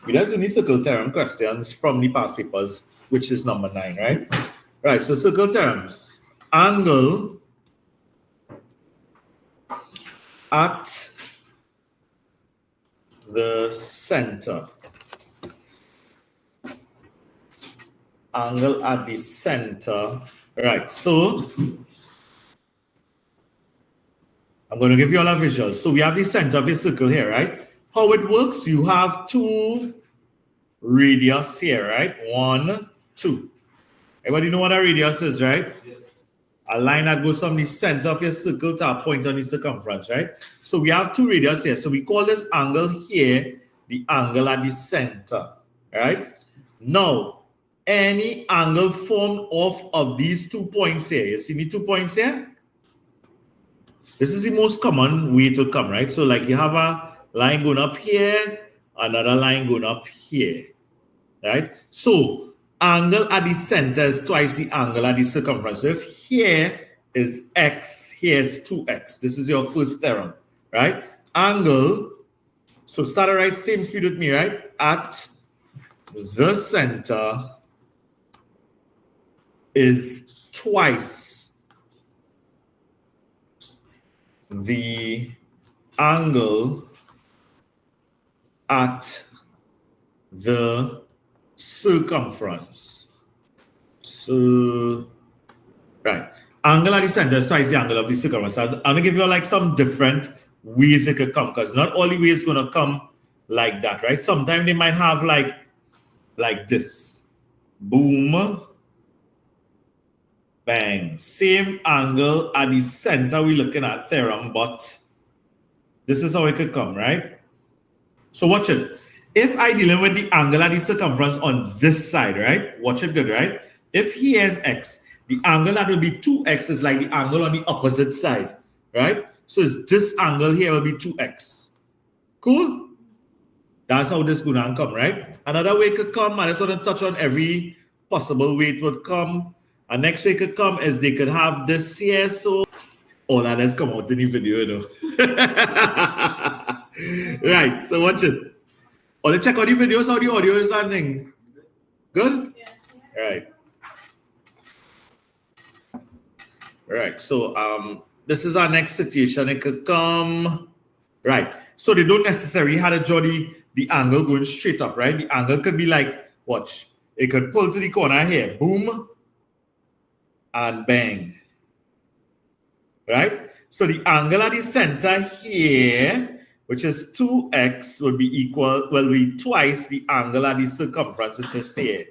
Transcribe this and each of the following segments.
We just do the circle theorem questions from the past papers, which is number 9, right? Right, so circle theorems. Angle at the center. Angle at the center. Right, so I'm going to give you all a visual. So we have the center of the circle here, right? How it works, you have 2 radius here, right? 1, 2. Everybody know what a radius is, right? A line that goes from the center of your circle to a point on the circumference, right? So we have 2 radius here. So we call this angle here the angle at the center, right? Now, any angle formed off of these 2 points here. You see the 2 points here? This is the most common way to come, right? So like you have a line going up here, another line going up here, right? So angle at the center is twice the angle at the circumference. So if here is x, here is 2x. This is your first theorem, right? Angle, so start to write same speed with me, right? At the center is twice the angle at the circumference. So, right. Angle at the center is twice the angle of the circumference. I'm going to give you like some different ways it could come, because not all the ways going to come like that, right? Sometimes they might have like this. Boom. Bang. Same angle at the center we're looking at theorem, but this is how it could come, right? So watch it. If I dealing with the angle at the circumference on this side, right? Watch it good, right? If here is x, the angle that will be 2x is like the angle on the opposite side, right? So it's this angle here will be 2x. Cool? That's how this going to come, right? Another way it could come, I just want to touch on every possible way it would come. And next way it could come is they could have this here, so all that has come out in the video, you know. Right, so watch it. Or check out the videos, how the audio is sounding. Good? Yeah. Right. Right, so this is our next situation. It could come, right. So they don't necessarily have to draw the angle going straight up, right? The angle could be like, watch, it could pull to the corner here, boom, and bang, right? So the angle at the center here, which is 2x, will be twice the angle at the circumference, which is here,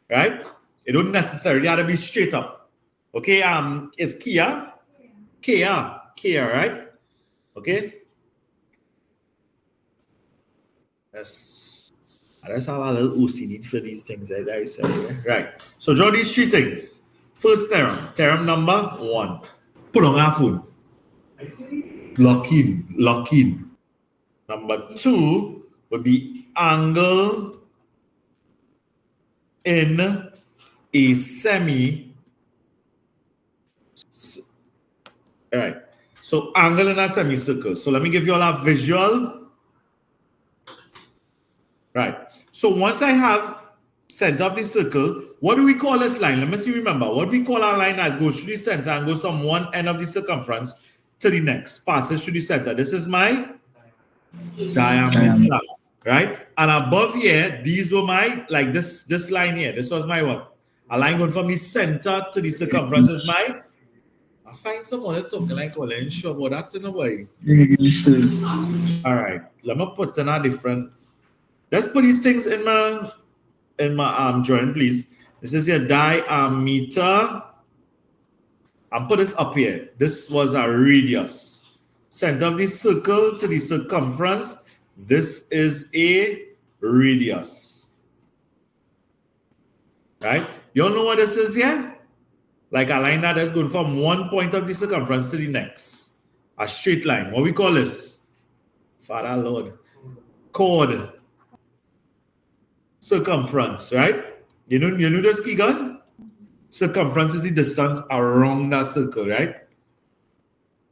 right? It don't necessarily have to be straight up. Okay, is Kia, right? Okay. Let's have a little OCD for these things, right? So draw these 3 things. First theorem number 1. Put on our phone. Lock in. Number 2 would be angle in a semi. All right. So angle in a semicircle. So let me give you all a visual. Right. So once I have center of the circle, what do we call this line? Let me see, remember. What we call our line that goes through the center and goes from one end of the circumference to the next, passes through the center. This is my diameter, right? And above here, these were my, like this line here. This was my what? A line going from the center to the circumference is my. I find someone talking like, well, I'm sure about that in a way. All right. Let me put in a different. Let's put these things in my drawing, please. This is your diameter. I'll put this up here. This was a radius. Center of the circle to the circumference. This is a radius. Right? You all know what this is here? Like a line that is going from one point of the circumference to the next. A straight line. What we call this? Father Lord. Chord. Circumference, right? You know this, Keegan? Circumference is the distance around that circle, right?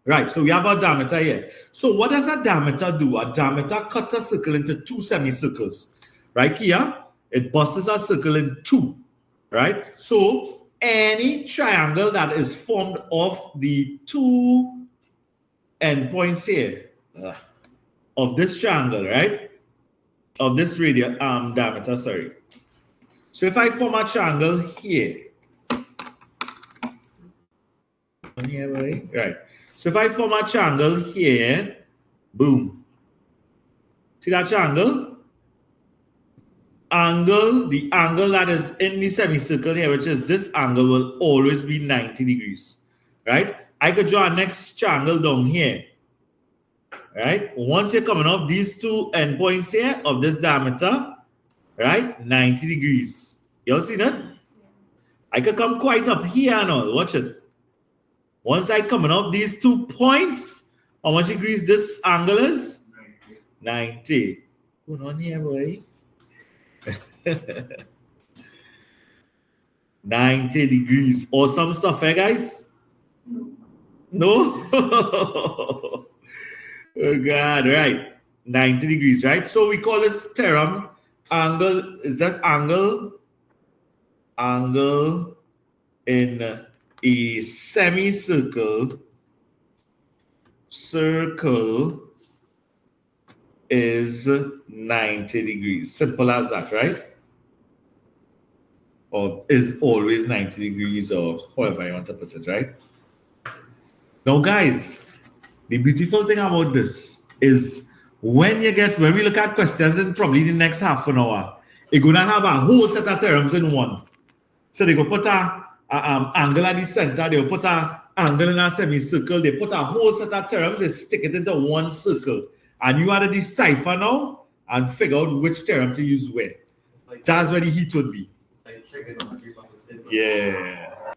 Right, so we have our diameter here. So what does a diameter do? A diameter cuts a circle into 2 semicircles. right here, it busts a circle in two, right? So any triangle that is formed of the two endpoints here of this triangle, right? Of this radius diameter, sorry. So if I form a triangle here, right? So if I form a triangle here, boom. See that triangle? The angle that is in the semicircle here, which is this angle, will always be 90 degrees, right? I could draw a next triangle down here, right? Once you're coming off these two endpoints here of this diameter, right? 90 degrees. You all see that? I could come quite up here and all. Watch it. Once I coming off these 2 points, how much degrees this angle is? 90. What's going on here, boy? 90 degrees. Awesome stuff, eh, guys? No? Oh, God, right. 90 degrees, right? So we call this theorem angle. Is this angle in a semicircle is 90 degrees. Simple as that, right? Or is always 90 degrees, or however you want to put it, right? Now, guys, the beautiful thing about this is when we look at questions in probably the next half an hour, you're going to have a whole set of theorems in one. So they go put a angle at the center, they'll put a angle in a semicircle, they put a whole set of theorems, they stick it into one circle. And you have to decipher now and figure out which theorem to use where. That's where the heat would be. Yeah.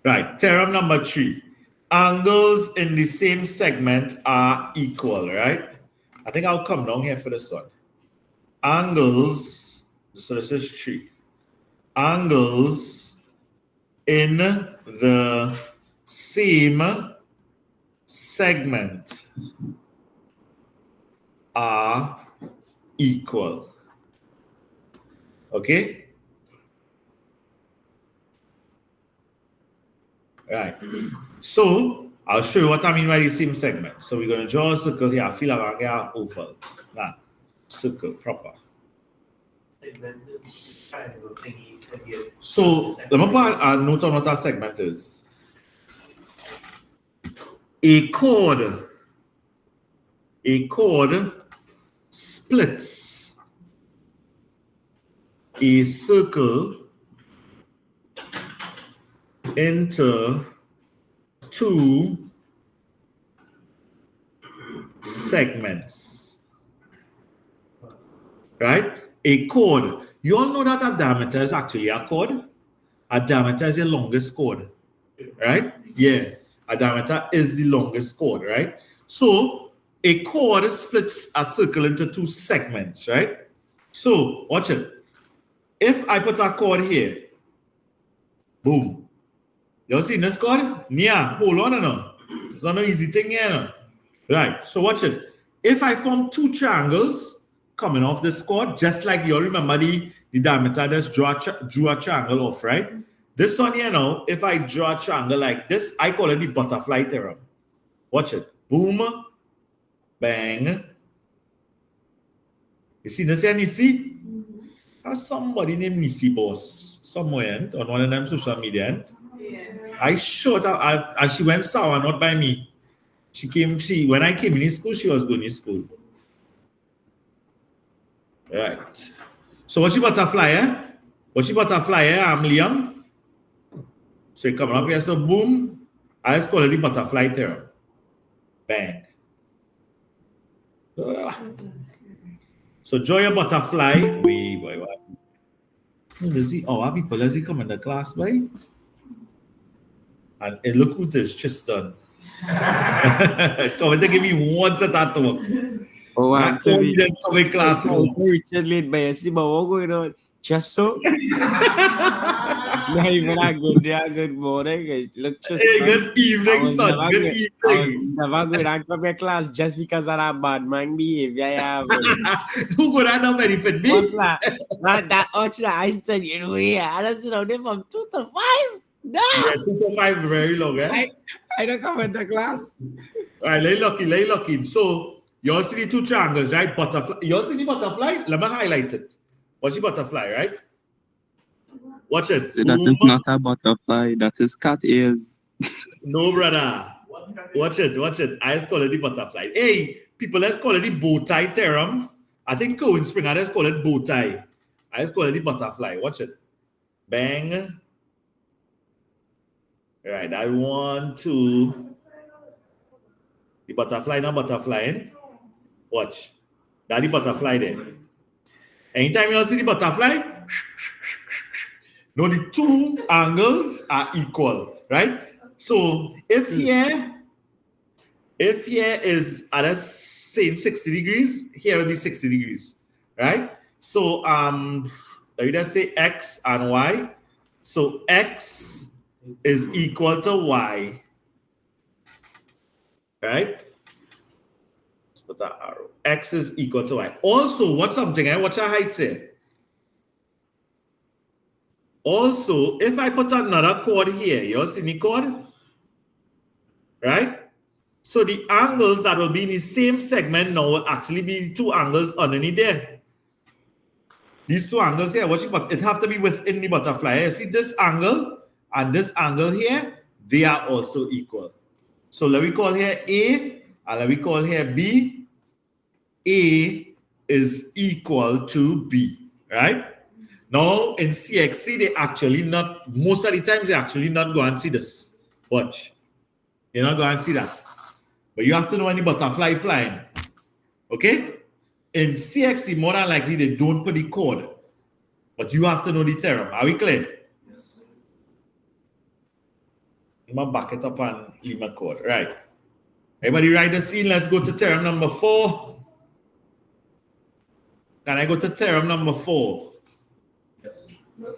Right, theorem number 3. Angles in the same segment are equal, right? I think I'll come down here for this one. Angles, so this is 3. Angles in the same segment are equal. Okay? Right. So I'll show you what I mean by the same segment. So we're going to draw a circle here. I feel like I'm going to oval. Nah, circle proper. So let me put a note on what our segment is. A chord splits a circle into 2 segments, right? A chord. You all know that a diameter is actually a chord. A diameter is the longest chord, right? Yeah, a diameter is the longest chord, right? So a chord splits a circle into 2 segments, right? So watch it. If I put a chord here, boom. You see this chord? Yeah, hold on now. It's not an easy thing here now. Right, so watch it. If I form 2 triangles coming off this chord, just like you all remember the diameter, just drew a triangle off, right? This one here now, if I draw a triangle like this, I call it the butterfly theorem. Watch it. Boom, bang. You see this here, Nisi? There's somebody named Nisi Boss somewhere on one of them social media. Yeah. I showed her, and she went sour, not by me. When I came in school, she was going to school. Right. So what's your butterfly, eh? What's your butterfly, eh? I'm Liam. So you come up here, so boom. I just call it the butterfly theorem. Bang. So draw your butterfly. Wait, boy, what? Does he? Oh, people, does he come in the class, boy? And look who this just done. Come and give me one set of talks. Oh, I'm classroom. Richard late by a Siba. What going on? just so. Not even a good day, a good morning. Look, just Hey, good evening, son. Good I was evening. never going to come to class just because of that bad man behavior I have. Who could I not benefit me? What's that? That I said, you know, yeah, I don't sit down there from 2 to 5. No. Yeah, 2 to 5 very long, eh? I don't come into class. All right, lay lucky. So, you all see the two triangles, right? Butterfly. You all see the butterfly? Let me highlight it. Watch the butterfly, right? Watch it. So that is not a butterfly, that is cat ears. No, brother. Watch it. I just call it the butterfly. Hey, people, let's call it the bow tie theorem. I think Cohen Springer, let's call it bow tie. I just call it the butterfly. Watch it. Bang. Right, I want to... The butterfly, not butterflying. Watch. That's the butterfly there. Anytime you see the butterfly, no, the two angles are equal, right? So if here is at a same 60 degrees, here will be 60 degrees, right? So let me just say X and Y. So X is equal to Y, right? Let's put that arrow. X is equal to Y. Also, what's something? What's our height say? Also, if I put another chord here, you all see the chord? Right? So the angles that will be in the same segment now will actually be two angles underneath there. These two angles here, but it have to be within the butterfly. You see this angle and this angle here, they are also equal. So let me call here A and let me call here B. A is equal to B, right? Now in CXC, they actually not, most of the times they actually not go and see this. Watch. You're not going to see that. But you have to know any butterfly flying. Okay? In CXC, more than likely, they don't put the code. But you have to know the theorem. Are we clear? Yes. I'm going to back it up and leave my code. Right. Everybody write the scene. Let's go to theorem number 4. Can I go to theorem number 4? Yes. Yeah.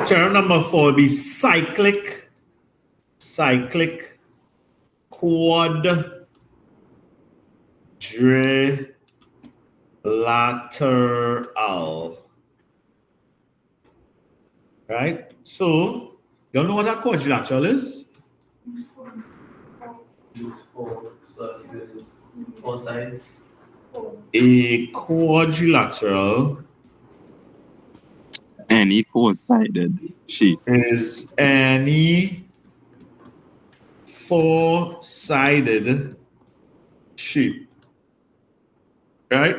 Theorem number 4 will be cyclic quadrilateral. Right? So, you know what a quadrilateral is? Four sides. A quadrilateral Any four-sided sheet is any four-sided shape. Right?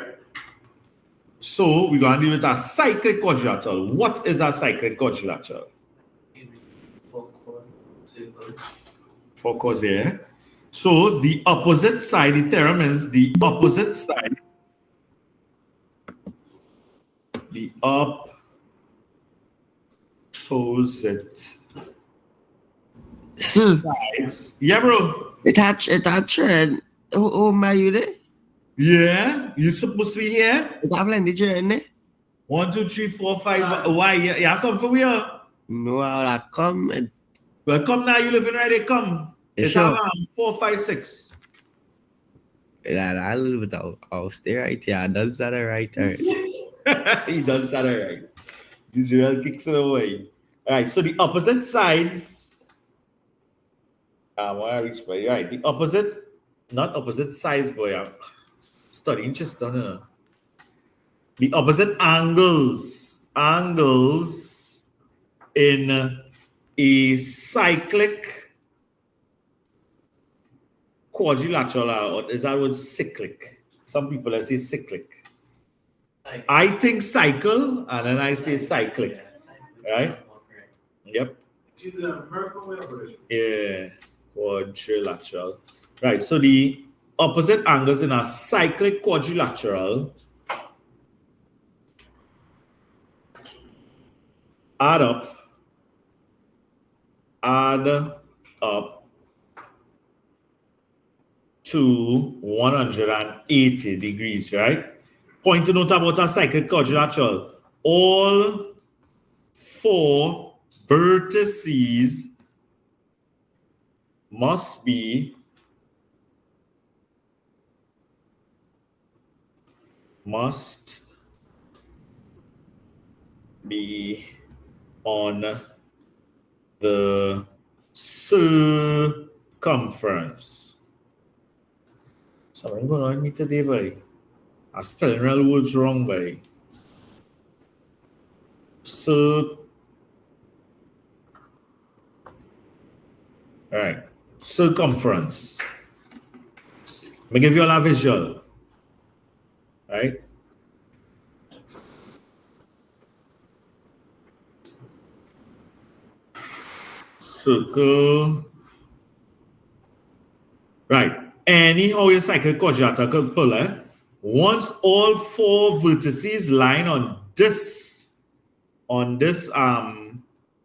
So we're going to deal with a cyclic quadrilateral. What is a cyclic quadrilateral? Four chords here. So the opposite side, the theorem is the opposite side. The opposite sides. Yeah, bro. It trend. Oh, my, you there? Yeah, you supposed to be here. It have plenty journey. 1, 2, 3, 4, 5. Why? You have something for you? No, I'll come. Well, come now. You living right there. Come. It's sure. 4, 5, 6. A little bit I'll stay right here. Does that right? He does that all right. These real kicks it away. All right. So the opposite sides. Where I reach by right. The opposite, not opposite sides, boy. I'm studying just on it. The opposite angles in a cyclic quadrilateral, or is that word cyclic? Some people say cyclic. I think cycle, and then I say cyclic. Right? Yep. Yeah, quadrilateral. Right, so the opposite angles in a cyclic quadrilateral add up to 180 degrees, right? Point to note about a cyclic quadrilateral. All 4 vertices must be on the circumference. Something going on with me today, boy. I'm spelling real words wrong, boy. Alright, circumference. Let me give you all a visual. Right? Circle. Right. Anyhow, your cyclic quadrilateral pillar, once all 4 vertices line on this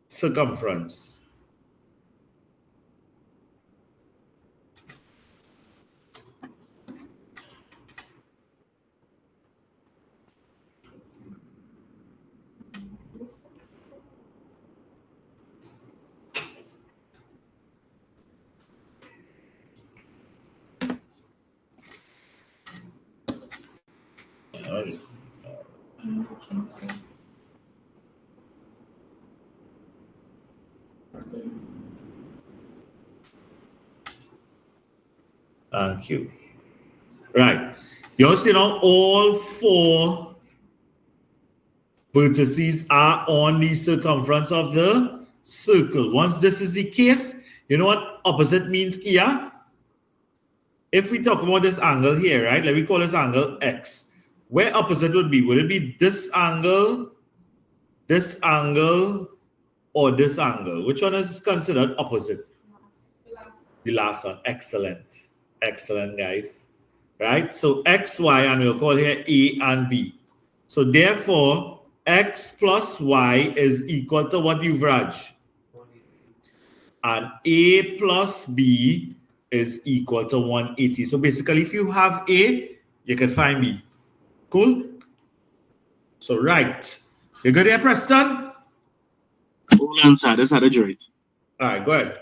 circumference. Thank you. Right. You see now all 4 vertices are on the circumference of the circle. Once this is the case, you know what opposite means here? If we talk about this angle here, right? Let me call this angle X. Where opposite would be? Would it be this angle, or this angle? Which one is considered opposite? The last one. Excellent. Excellent, guys. Right? So X, Y, and we'll call here A and B. So therefore, X plus Y is equal to what, Yuvraj? And A plus B is equal to 180. So basically, if you have A, you can find B. Cool? So right. You good here, Preston? Hold on, sir. This had a joint. All right, go ahead.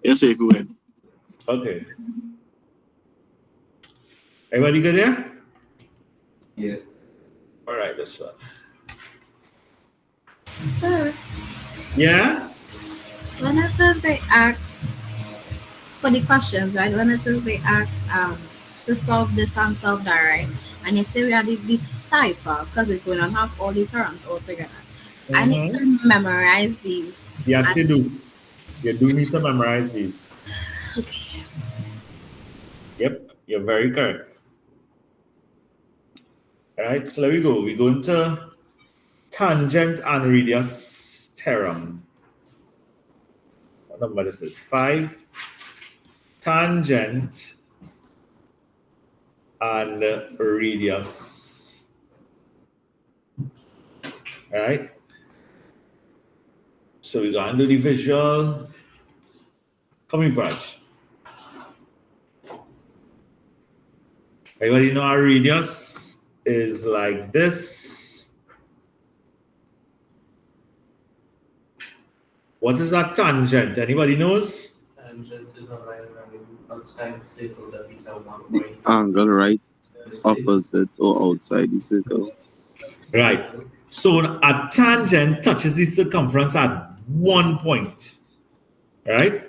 Yes, sir, go ahead. Okay. Everybody good there? Yeah. All right, this one. Sir, Yeah? when it says they ask for the questions, right? When it says they ask to solve this and solve that, right? And you say we are the decipher because we're going to have all the terms all together. I need to memorize these. Yes, you do. You do need to memorize these. Okay. Yep, you're very correct. All right, so there we go. We go into tangent and radius theorem. What number this is? 5. Tangent and radius. All right. So we go into the visual. Come in, Raj. Everybody know our radius is like this. What is a tangent? Anybody knows? Tangent is a line running outside the circle that meets at one point. Angle right, opposite or outside the circle. Right. So a tangent touches the circumference at one point. Right?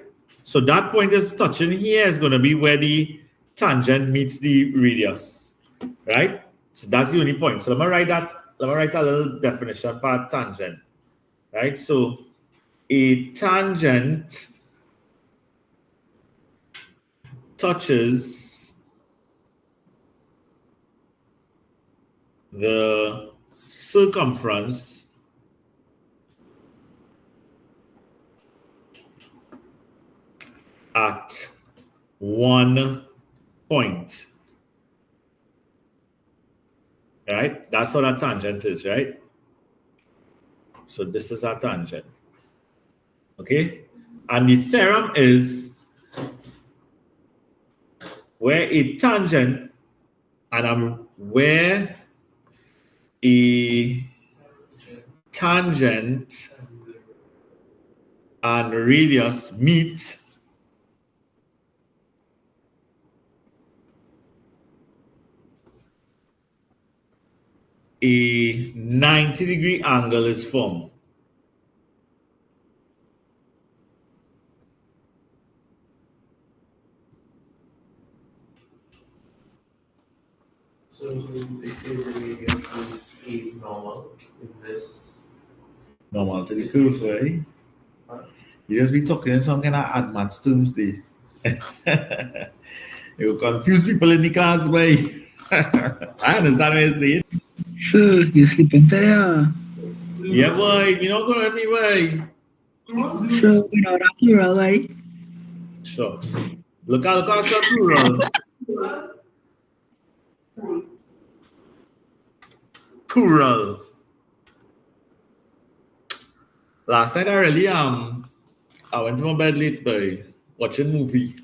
So that point is touching here is going to be where the tangent meets the radius. Right? So that's the only point. So let me write that. Let me write a little definition for a tangent. Right? So a tangent touches the circumference at one point. right? That's what a tangent is, right? So this is our tangent. Okay? And the theorem is where a tangent where a tangent and radius meet, a 90-degree angle is formed. So they say the radius is a normal in this. Normal to the curve, right? You just be talking in some kind of advanced terms there. You confuse people in the class, boy. I understand what you say. Sure, you sleeping today? Yeah, boy, you're not going anywhere. So, that plural, right? Sure. Look at the plural. Plural. Last night I went to my bed late by watching movie.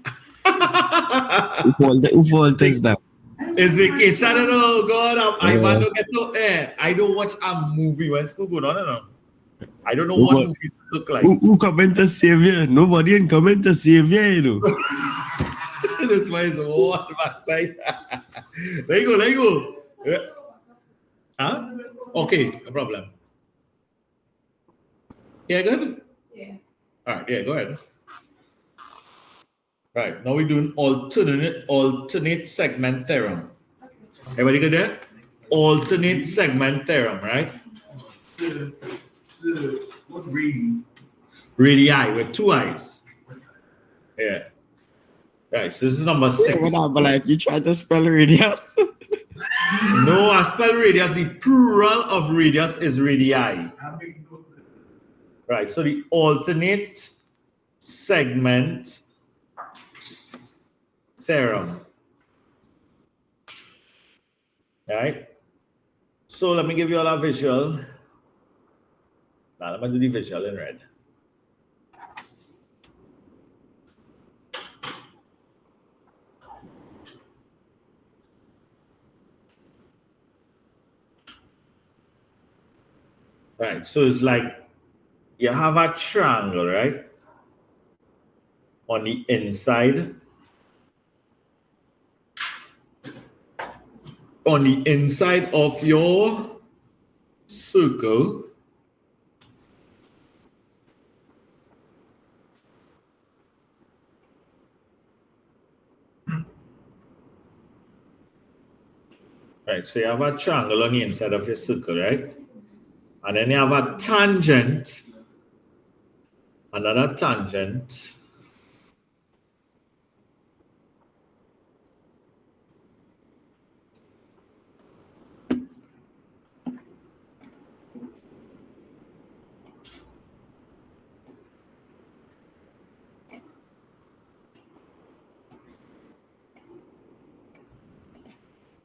Who fault is that? It's vacation, oh God. I want to get to I don't watch a movie when school go on, no. I don't know what movies look like. Who comment to save you? Nobody in comment to save you, you know. This one is what backside. There you go. Huh? Okay, no problem. Yeah, good? Yeah. All right, yeah, go ahead. Right, now we're doing alternate segment theorem. Everybody good there? Alternate segment theorem, right? What's reading? Radii with two eyes. Yeah. Right, so this is number 6. But like you try to spell radius. No, I spell radius. The plural of radius is radii. Right, so the alternate segment theorem. Right? So let me give you all a visual. Now let me do the visual in red. Right, so it's like you have a triangle, right? On the inside. On the inside of your circle. Right, so you have a triangle on the inside of your circle, right? And then you have a tangent, another tangent.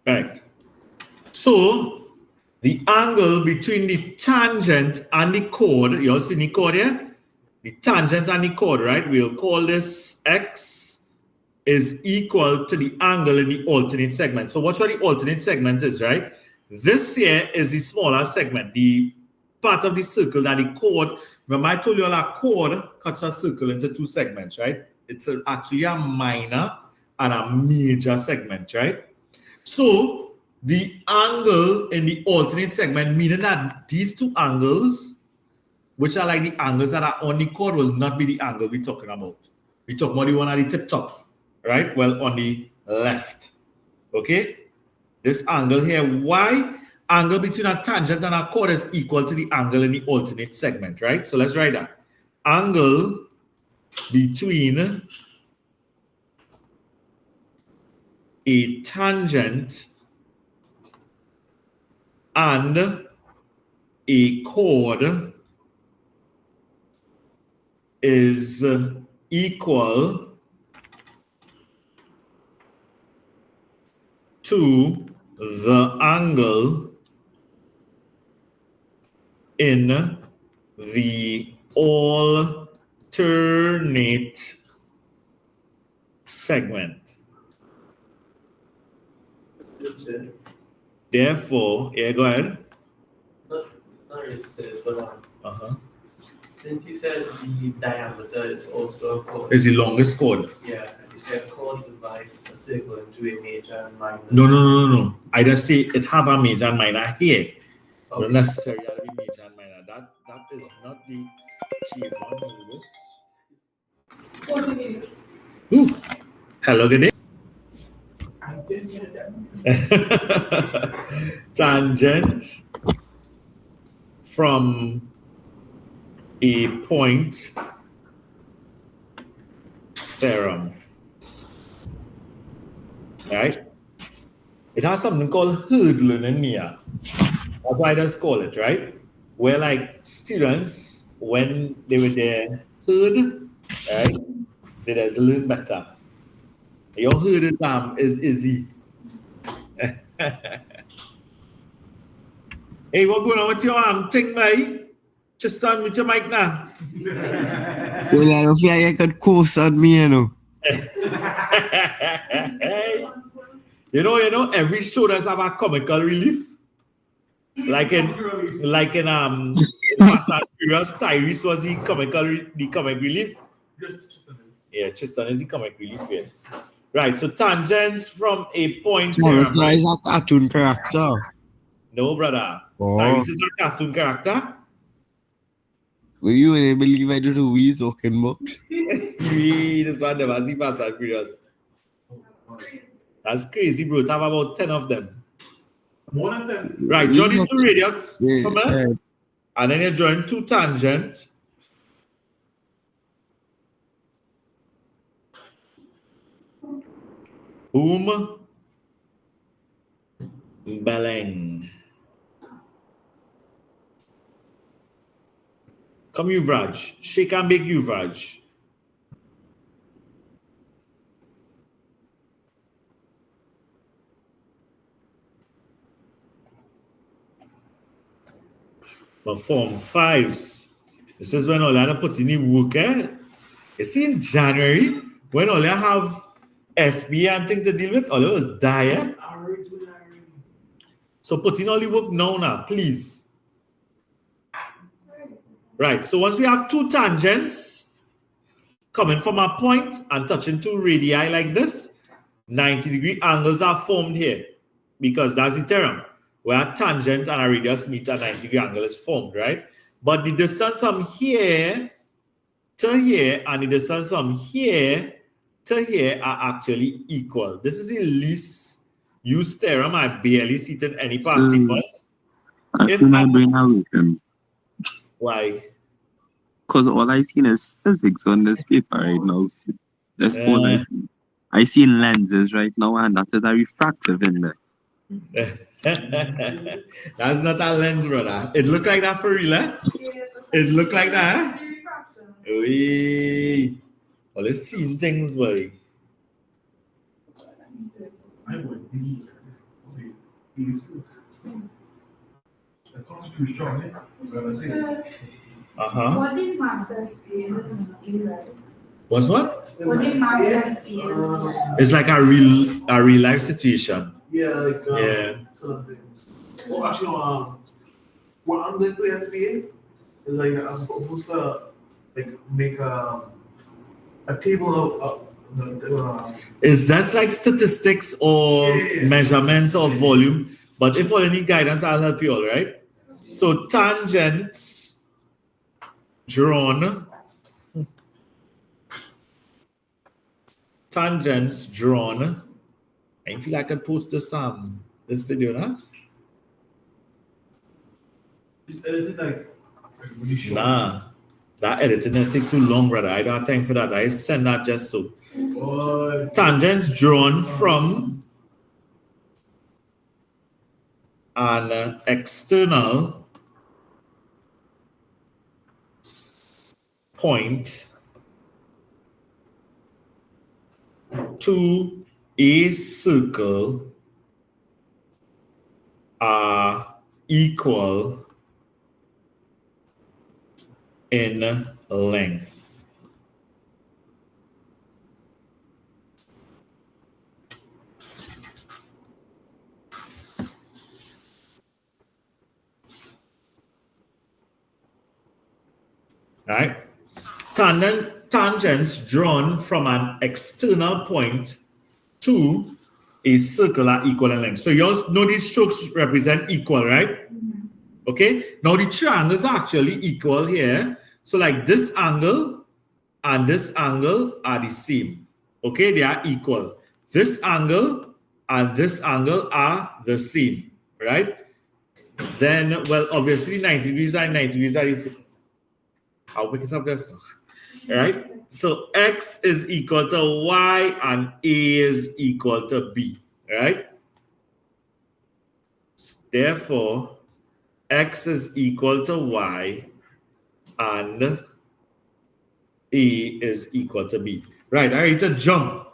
Right. So the angle between the tangent and the chord, you all see the chord here? The tangent and the chord, right? We'll call this x is equal to the angle in the alternate segment. So watch what the alternate segment is, right? This here is the smaller segment, the part of the circle that the chord, remember I told you all a chord cuts a circle into two segments, right? It's actually a minor and a major segment, right? So the angle in the alternate segment, meaning that these two angles, which are like the angles that are on the chord, will not be the angle we're talking about. We're talking about the one at the tip top, right? Well, on the left. Okay? This angle here, y, angle between a tangent and a chord is equal to the angle in the alternate segment, right? So let's write that. Angle between a tangent and a chord is equal to the angle in the alternate segment. Therefore, yeah, go ahead. Not really to say this, but since you said the diameter is also a chord. Is the longest chord. Yeah, and you said chord divides a circle into a major and minor. No. I just say it have a major and minor here. Okay. Not necessarily major and minor. That is not the chief one. Ooh. Hello, good day. Tangent from a point theorem. Right? It has something called hurdling in here. That's why I just call it, right? Where like students, when they were there, herd, right? They just learn better. Your herd is easy. Hey, what going on with your arm thing, mate? Just on with your mic now. Well, I don't feel like I could course on me, you know. You know, every show does have a comical relief. Like in Fast and Furious, Tyrese was the comic relief. Yeah, Tristan is the comic relief here. Right, so tangents from a point. Thomas is a cartoon character. No, brother. Oh. Tyrese is a cartoon character. Will you really believe I don't know what you're talking about? This one never see Fast and Furious. That's crazy, bro. To have about 10 of them. One of them. Right, join these two radius for me. Yeah. And then you join two tangent. Boom. Beleng. Come, Yuvraj. Shake and bake, Yuvraj. But form 5s. This is when all that put in the work. You see, in January, when all you have SB and thing to deal with, all will die. So put in all the work now, please. Right, so once we have two tangents coming from a point and touching two radii like this, 90-degree angles are formed here because that's the theorem where a tangent and a radius meet, a 90-degree angle is formed, right? But the distance from here to here and the distance from here to here are actually equal. This is the least used theorem. I barely see it in any past papers. I feel my brain awakened. Why? Because all I seen is physics on this paper right now. That's all I see. I see lenses right now, and that is a refractive index. That's not a lens, brother. It look like that for real, eh? It look like that, eh? Well, let's see things, boy. What did Marx experience? What's what? What did Marx experience? It's like a real life situation. Yeah, like Yeah. sort of things. Well, actually, what I'm doing for SBA is like I'm supposed to like make a table of Is that like statistics or measurements of volume? But if you need guidance, I'll help you all, right? So tangents drawn. I feel like I could post this video, now. Is editing like when you show Nah, that editing is take too long, brother. I don't have time for that. I send that just so. Tangents drawn from an external point to a circle are equal in length. Right? Tangents drawn from an external point to a circle are equal in length. So you all know these strokes represent equal, right? Okay. Now the triangles are actually equal here. So like this angle and this angle are the same. Okay, they are equal. This angle and this angle are the same, right? Then, well, obviously 90 degrees and 90 degrees are the same. I'll pick it up there still. Right? So x is equal to y and a is equal to b, right? Therefore, x is equal to y and a is equal to b. Right, all right, to jump.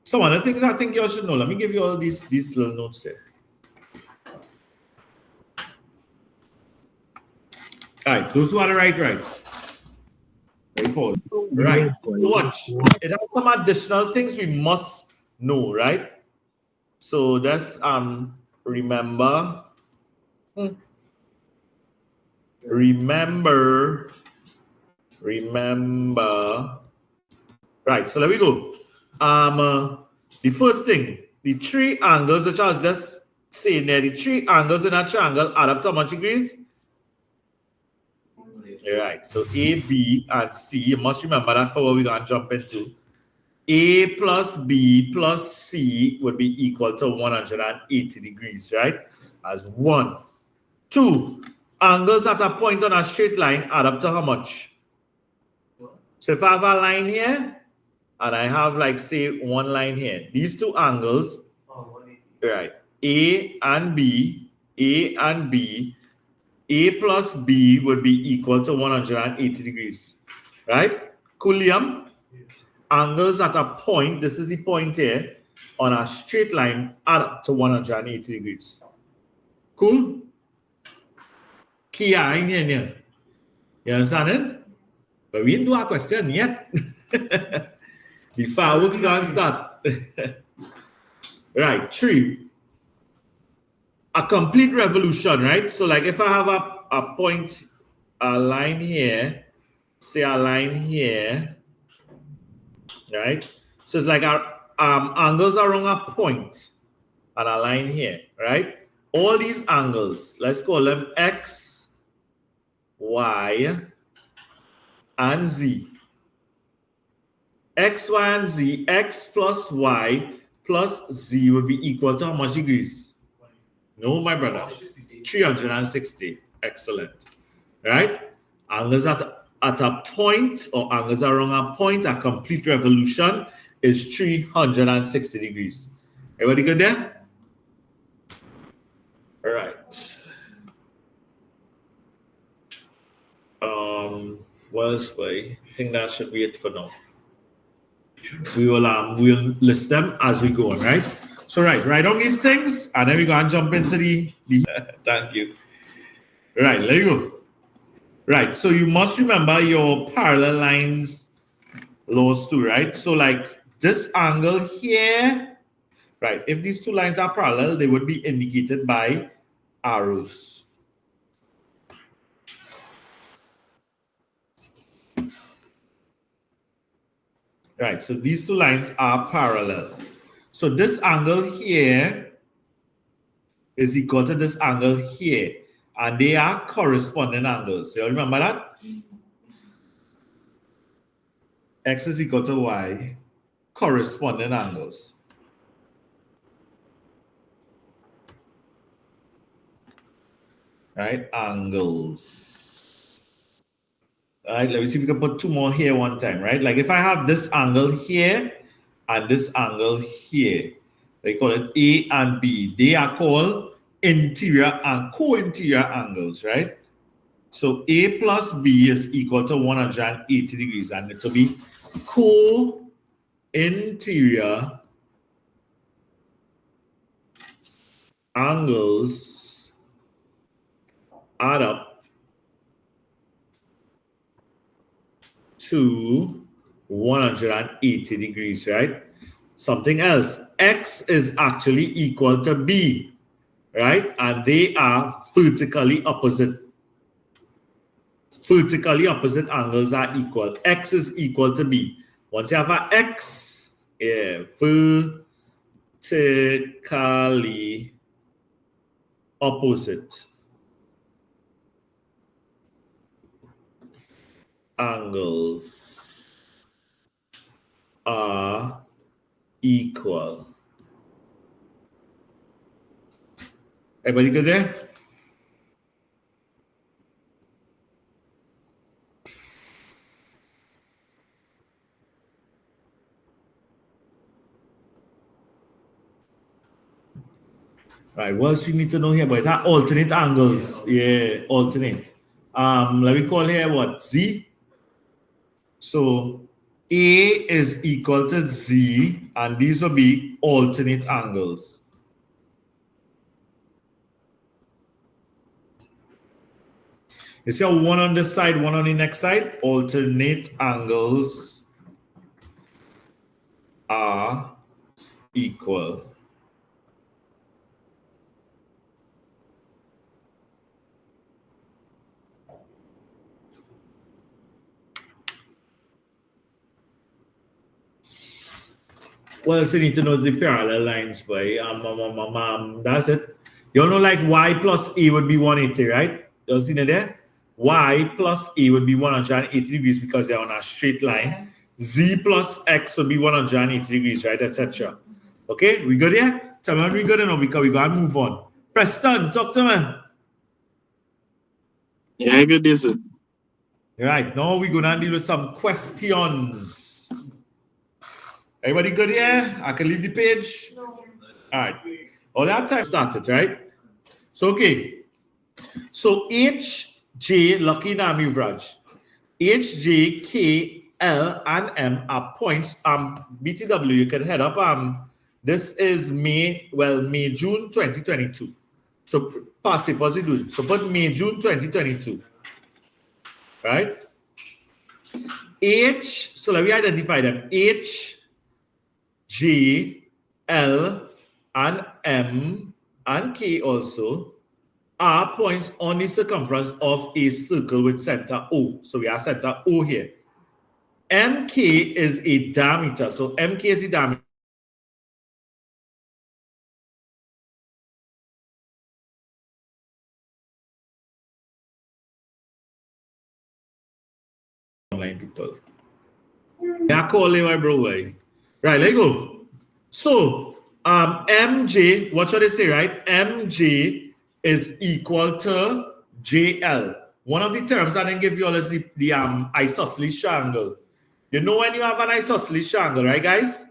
So one of the things I think you all should know, let me give you all these little notes here. All right, those who are the right. Very important. Right, watch. It has some additional things we must know, right? So let's remember. Right, so there we go. The first thing, the three angles, which I was just saying there, the three angles in a triangle add up to how much degrees? Right, so A, B, and C. You must remember that for what we're going to jump into. A plus B plus C would be equal to 180 degrees, right? As 1. 2, angles at a point on a straight line add up to how much? So if I have a line here, and I have, like, say, one line here, these two angles, right, A and B, A plus B would be equal to 180 degrees, right? Cool, Liam? Angles at a point, this is the point here, on a straight line add up to 180 degrees. Cool? Kia in here. You understand it? But we didn't do our question yet. The fireworks gonna start. Right, 3. A complete revolution, right? So like if I have a point, a line here, say a line here, right? So it's like our angles around a point and a line here, right? All these angles, let's call them X, Y, and Z. X, Y, and Z, X plus Y plus Z would be equal to how much degrees? No, my brother. 360. Excellent. Right? Angles at a point or angles around a point, a complete revolution is 360 degrees. Everybody good there? All right. Well, I think that should be it for now. We will we'll list them as we go on, right? So write down these things and then we're gonna jump into the thank you. Right, there you go. Right, so you must remember your parallel lines laws too, right? So like this angle here, right? If these two lines are parallel, they would be indicated by arrows. Right, so these two lines are parallel. So this angle here is equal to this angle here. And they are corresponding angles. You remember that? X is equal to Y, corresponding angles. Right, angles. All right, let me see if we can put 2 more here one time, right? Like if I have this angle here and this angle here, they call it A and B. They are called interior and co-interior angles, right? So A plus B is equal to 180 degrees, and it will be co-interior angles add up to 180 degrees, right? Something else, X is actually equal to B, right? And they are vertically opposite. Vertically opposite angles are equal. X is equal to B. Once you have an X, vertically opposite angles are equal. Everybody good there? Right, what else we need to know here about that? Alternate angles. Yeah, alternate. Let me call here what? Z. So A is equal to Z, and these will be alternate angles. You see how one on this side, one on the next side? Alternate angles are equal. What else you need to know the parallel lines, boy? That's it. You know, like y plus a would be 180, right? You see it there? Y plus a would be 180 degrees because they're on a straight line. Z plus x would be 180 degrees, right? Etc. Okay, we good here? Tell me when we good enough because we gotta move on. Preston, talk to me. Yeah, good is it. Right, now we're gonna deal with some questions. Everybody good here? I can leave the page? No. All right. All that time started, right? So, okay. So, H, J, Lucky Nami Vraj. H, J, K, L, and M are points. BTW, you can head up. This is May, June 2022. So, past papers we do. So, put May, June 2022. Right? H, so let me identify them. H, J, L, and M, and K also are points on the circumference of a circle with center O. So we have center O here. MK is a diameter. So MK is a diameter. Online people. Yeah, call it my bro. Right, let's go. So MJ, what should I say, right? MJ is equal to JL. One of the terms I didn't give you all is the isosceles triangle. You know when you have an isosceles triangle, right, guys?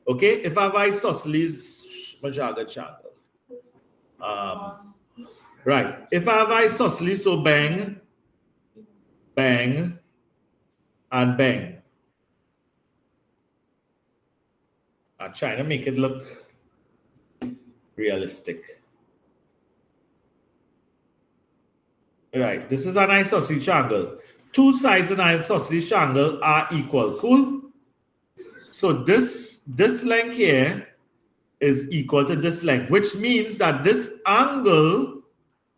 Okay, if I have isosceles triangle. Right, if I have isosceles, so bang, bang, and bang. I'm trying to make it look realistic. Right, this is an isosceles triangle. Two sides in an isosceles triangle are equal. Cool? So this length here is equal to this length, which means that this angle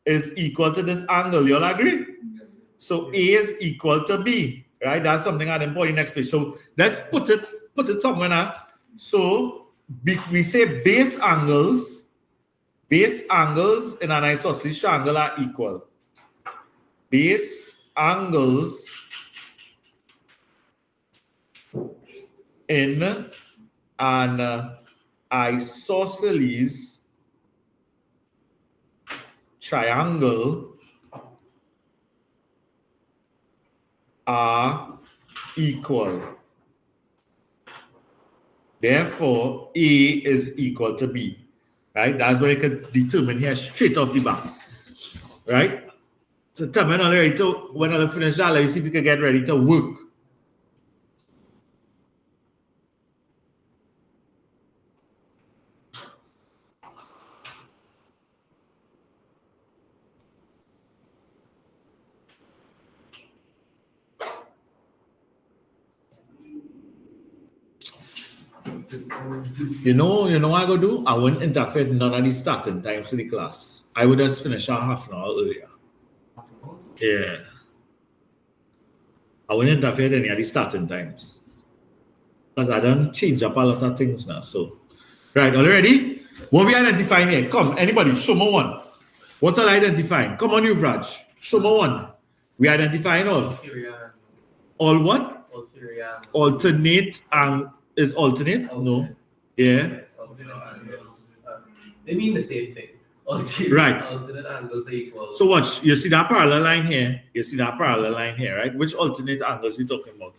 is equal to this angle. You all agree? Yes. So A is equal to B, right? That's something I didn't put in next page. So let's put it somewhere now. So we say base angles in an isosceles triangle are equal. Base angles in an isosceles triangle are equal. Therefore, A is equal to B. Right? That's what you can determine here straight off the bat. Right? So tell me when I finish that, let's see if you can get ready to work. You know what I go do? I wouldn't interfere with none of the starting times of the class. I would just finish our half an hour earlier. Yeah. I wouldn't interfere with any of the starting times. Because I don't change up a lot of things now. So, right, all ready? What we identifying here? Come, anybody, show me one. What are I identifying? Come on, you, Raj. Show me one. We identifying all. All what? Alternate and is alternate? No. Yeah. They mean the same thing. Right. Alternate angles are equal. So watch, you see that parallel line here? You see that parallel line here, right? Which alternate angles we talking about?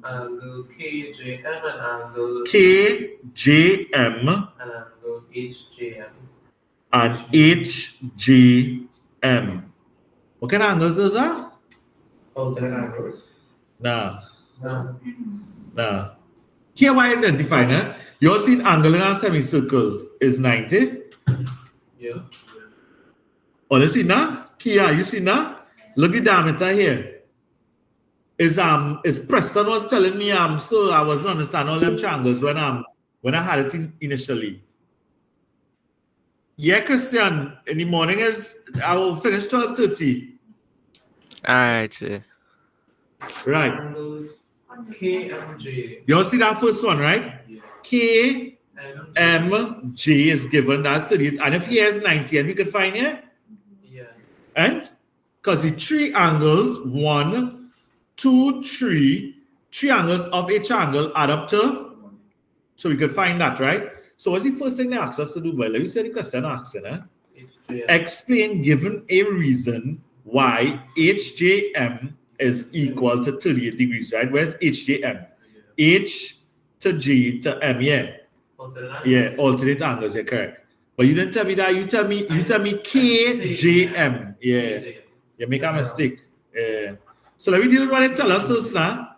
Angle KJM and angle KJM and angle HJM. and HJM. What kind of angles those are? Alternate angles. Nah. No. Nah. Here why identifying it? You all seen angle in a semicircle is 90. Yeah. Oh, you see now? Kia, you see now? Look at the diameter here. Is Preston was telling me so I wasn't understanding all them triangles when I had it initially. Yeah, Christian, in the morning I will finish 12:30. Alright. Right. Angles K and J. You all see that first one, right? K M J is given, that's 38. And if he has 90, and we could find here? Yeah. And because the three angles, 1, 2, 3, triangles of a triangle add up to, so we could find that, right? So what's the first thing they ask us to do? Well, let me see the question asking. HJM. Explain given a reason why HJM is equal to 38 degrees, right? Where's HJM? H to J to M, yeah. Yeah, alternate angles, you're correct. But you didn't tell me that. You tell me KJM. Yeah. You make a mistake. Yeah. So let me deal with what they tell us first now.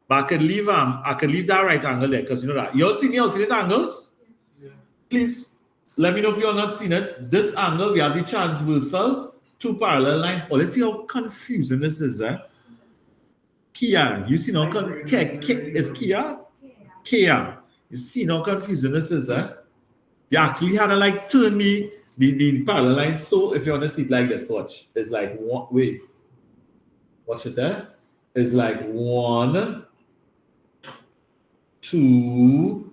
But I could leave that right angle there because you know that. You all seen the alternate angles? Yeah. Please let me know if you all not seen it. This angle, we have the transversal, two parallel lines. Oh, let's see how confusing this is, Kia, you see how is Kia? Kia. You see how confusing this is, You actually had to like turn me the parallel lines. So if you want to see it like this, watch. It's like one, wait. Watch it there. It's like 1, 2,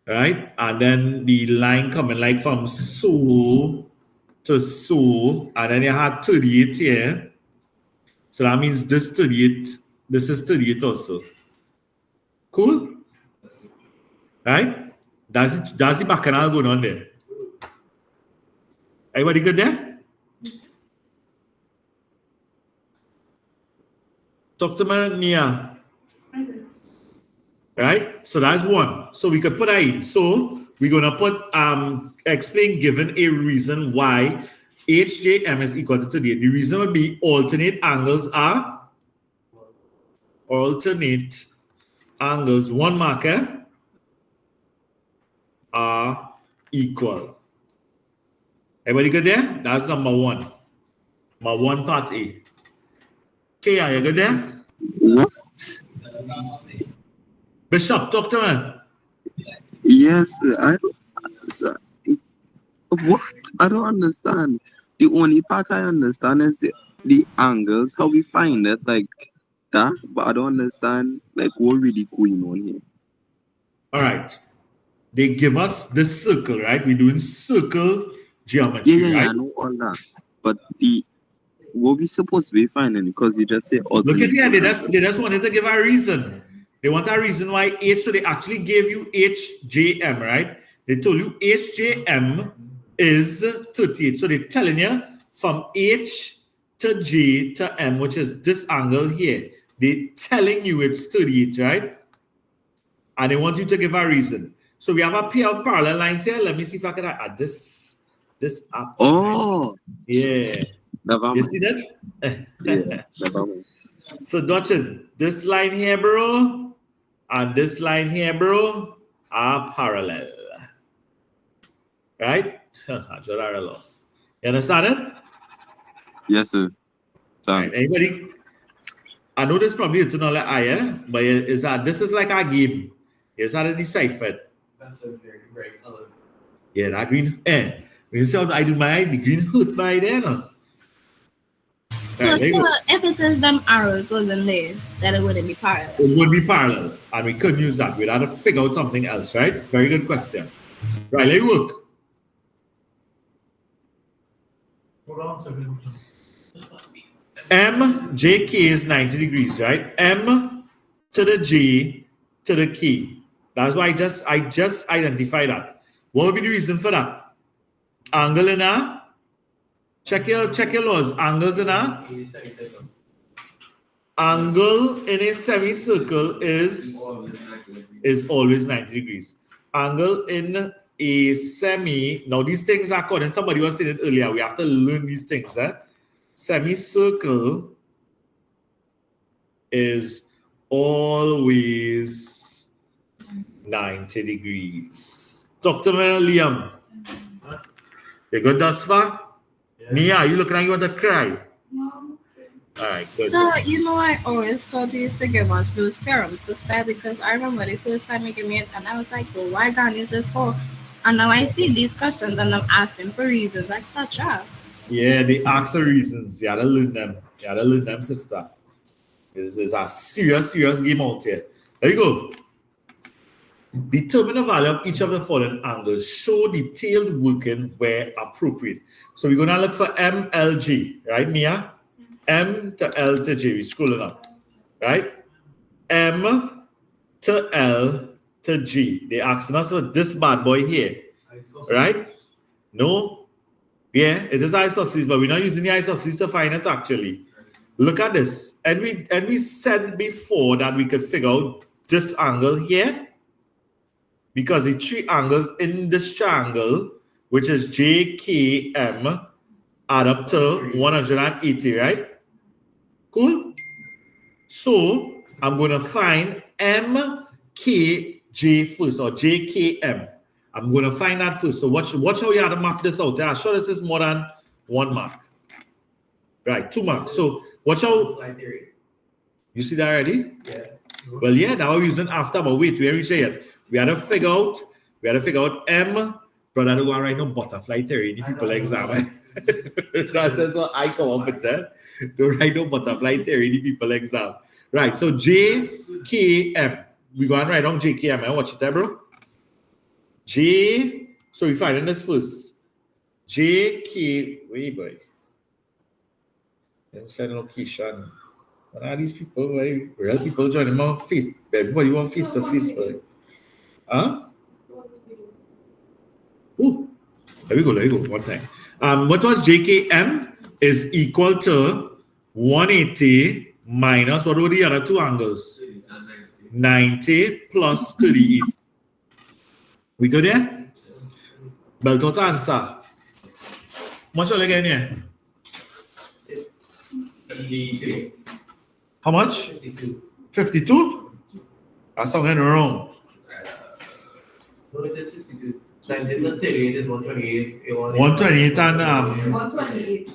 right? And then the line coming like from so to so, and then you had 38 here. So that means this 38, this is 38 also. Cool? Right? That's the bacchanal going on there. Everybody good there? Talk to me, Nia. Right? So that's one. So we could put that in. So we're going to put, explain given a reason why HJM is equal to 38. The reason would be alternate angles are one marker are equal. Everybody good there? That's number 1. Number 1 part A. Okay, are you good there? What? Bishop, talk to me. Yes, what? I don't understand. The only part I understand is the angles, how we find it, like that. But I don't understand, like, what really going on here. All right. They give us this circle, right? We're doing circle geometry, right? Yeah, I know all that. But what we supposed to be finding, because you just say alternate. Look at here, they just wanted to give a reason. They want a reason why H, so they actually gave you HJM, right? They told you HJM is 38. So they're telling you from H to J to M, which is this angle here. They're telling you it's 38, right? And they want you to give a reason. So we have a pair of parallel lines here. Let me see if I can add this up. Oh. Yeah. You see that? Yeah, so Dutchin, this line here, bro, and this line here, bro, are parallel. Right? You understand it? Yes, sir. Right. Anybody? I know this probably it's not like but is that this is like a game. Here's how to decipher it. That's a very bright color. Yeah, that green. When you see how I do my eye, the green hurt by then. So, Right, there you so go. if it says them arrows wasn't there, then it wouldn't be parallel. It would be parallel, and we couldn't use that. We'd have to figure out something else, right? Very good question. Right, let me work. Hold on a second. MJK is 90 degrees, right? M to the J to the K. That's why I just identified that. What would be the reason for that? Angle in a check your laws. Angles in a angle in a semicircle is always 90 degrees. Angle in a semi. Now these things are called, and somebody was saying it earlier. We have to learn these things. Semicircle is always 90 degrees. Dr. Liam, you good thus far? Yeah. Mia, you looking like you want to cry? No. All right, good. So, I always thought you to give us those theorems for that because I remember the first time you gave me it and I was like, well, why God is this for? And now I see these questions and I'm asking for reasons, etc. Yeah, they ask the reasons. You gotta learn them. You gotta learn them, sister. This is a serious game out here. There you go. Determine the value of each of the following angles. Show detailed working where appropriate. So we're gonna look for MLG, right, Mia? M to L to J. We're scrolling up, right? M to L to G. They're asking us for this bad boy here, right? No. Yeah, it is isosceles, but we're not using the isosceles to find it actually. Look at this. And we said before that we could figure out this angle here because the three angles in this triangle, which is JKM, add up to 180, right? Cool? So I'm going to find MKJ first, or JKM. I'm going to find that first. So watch how you have to map this out. I'm sure this is more than 1 mark. Right, 2 marks. So watch how... You see that already? Yeah. Well, yeah, now we're using after, but wait, we haven't reached it yet. We had to figure out M. Brother, don't go and write no butterfly theory in the people exam. That's what I come up with that. Don't write no butterfly theory in the people exam. Right, so JKM. We go and write down JKM. Watch it there, bro. So we find in this first. Wait, boy. Then send location. What are these people? Real people joining my face. Everybody want face to face, boy. Huh? Ooh. There we go. One time. What was JKM is equal to 180 minus what were the other two angles? 90 plus 38. We go there? Belt out answer. Much all again here? How much? 52? That's something wrong. No, it is 62. 19 plus 38 is 128. 128 and 128.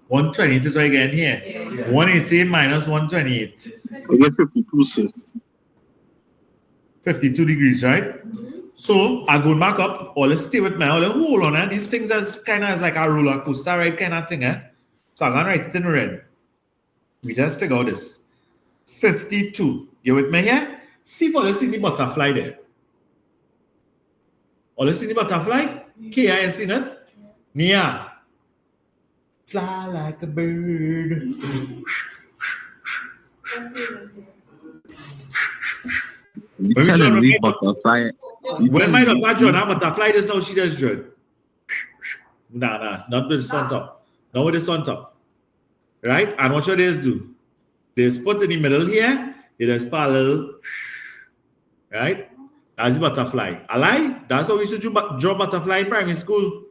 128 is what again here. Yeah. 180 minus 128. I get 52, sir. 52 degrees, right? So I go back up, all stay with me, all hold on, these things as kind of as like a roller coaster, right? Kind of thing, So I'm gonna write it in red. We just figure out this. 52. You with me here? See if all see the butterfly there. All see the butterfly? K-I seen it? Mia. Fly like a bird. You telling me butterfly? When my daughter join a butterfly, this is how she does join. Nah, not with this on top. Not with this on top. Right? And what should they do? They put in the middle here, they just parallel. Right? That's the butterfly. I lie? That's how we used to draw butterfly in primary school.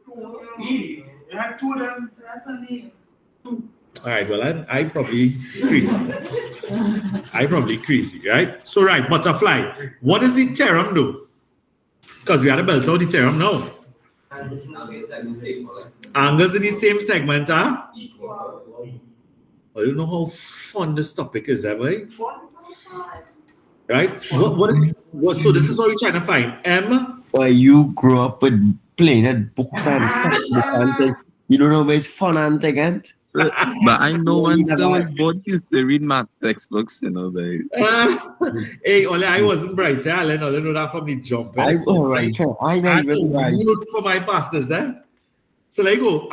You had 2 of them. That's a name. All right, well, I probably crazy. Right? So, right, butterfly. What does the theorem do? Because we had to belt out the theorem now. Angles in the same segment are? I don't know how fun this topic is, boy. Right? What is What? So this is what we're trying to find. M. Why you grew up with playing at books and textbooks and things. You don't know where it's fun and thing, and Sir, but I know when Yeah, sir was born, he used to read maths textbooks, you know, but Hey, Ole, I wasn't bright. I only know that from the jump. I alright. I know I even right. look for my pastors, eh? So let go.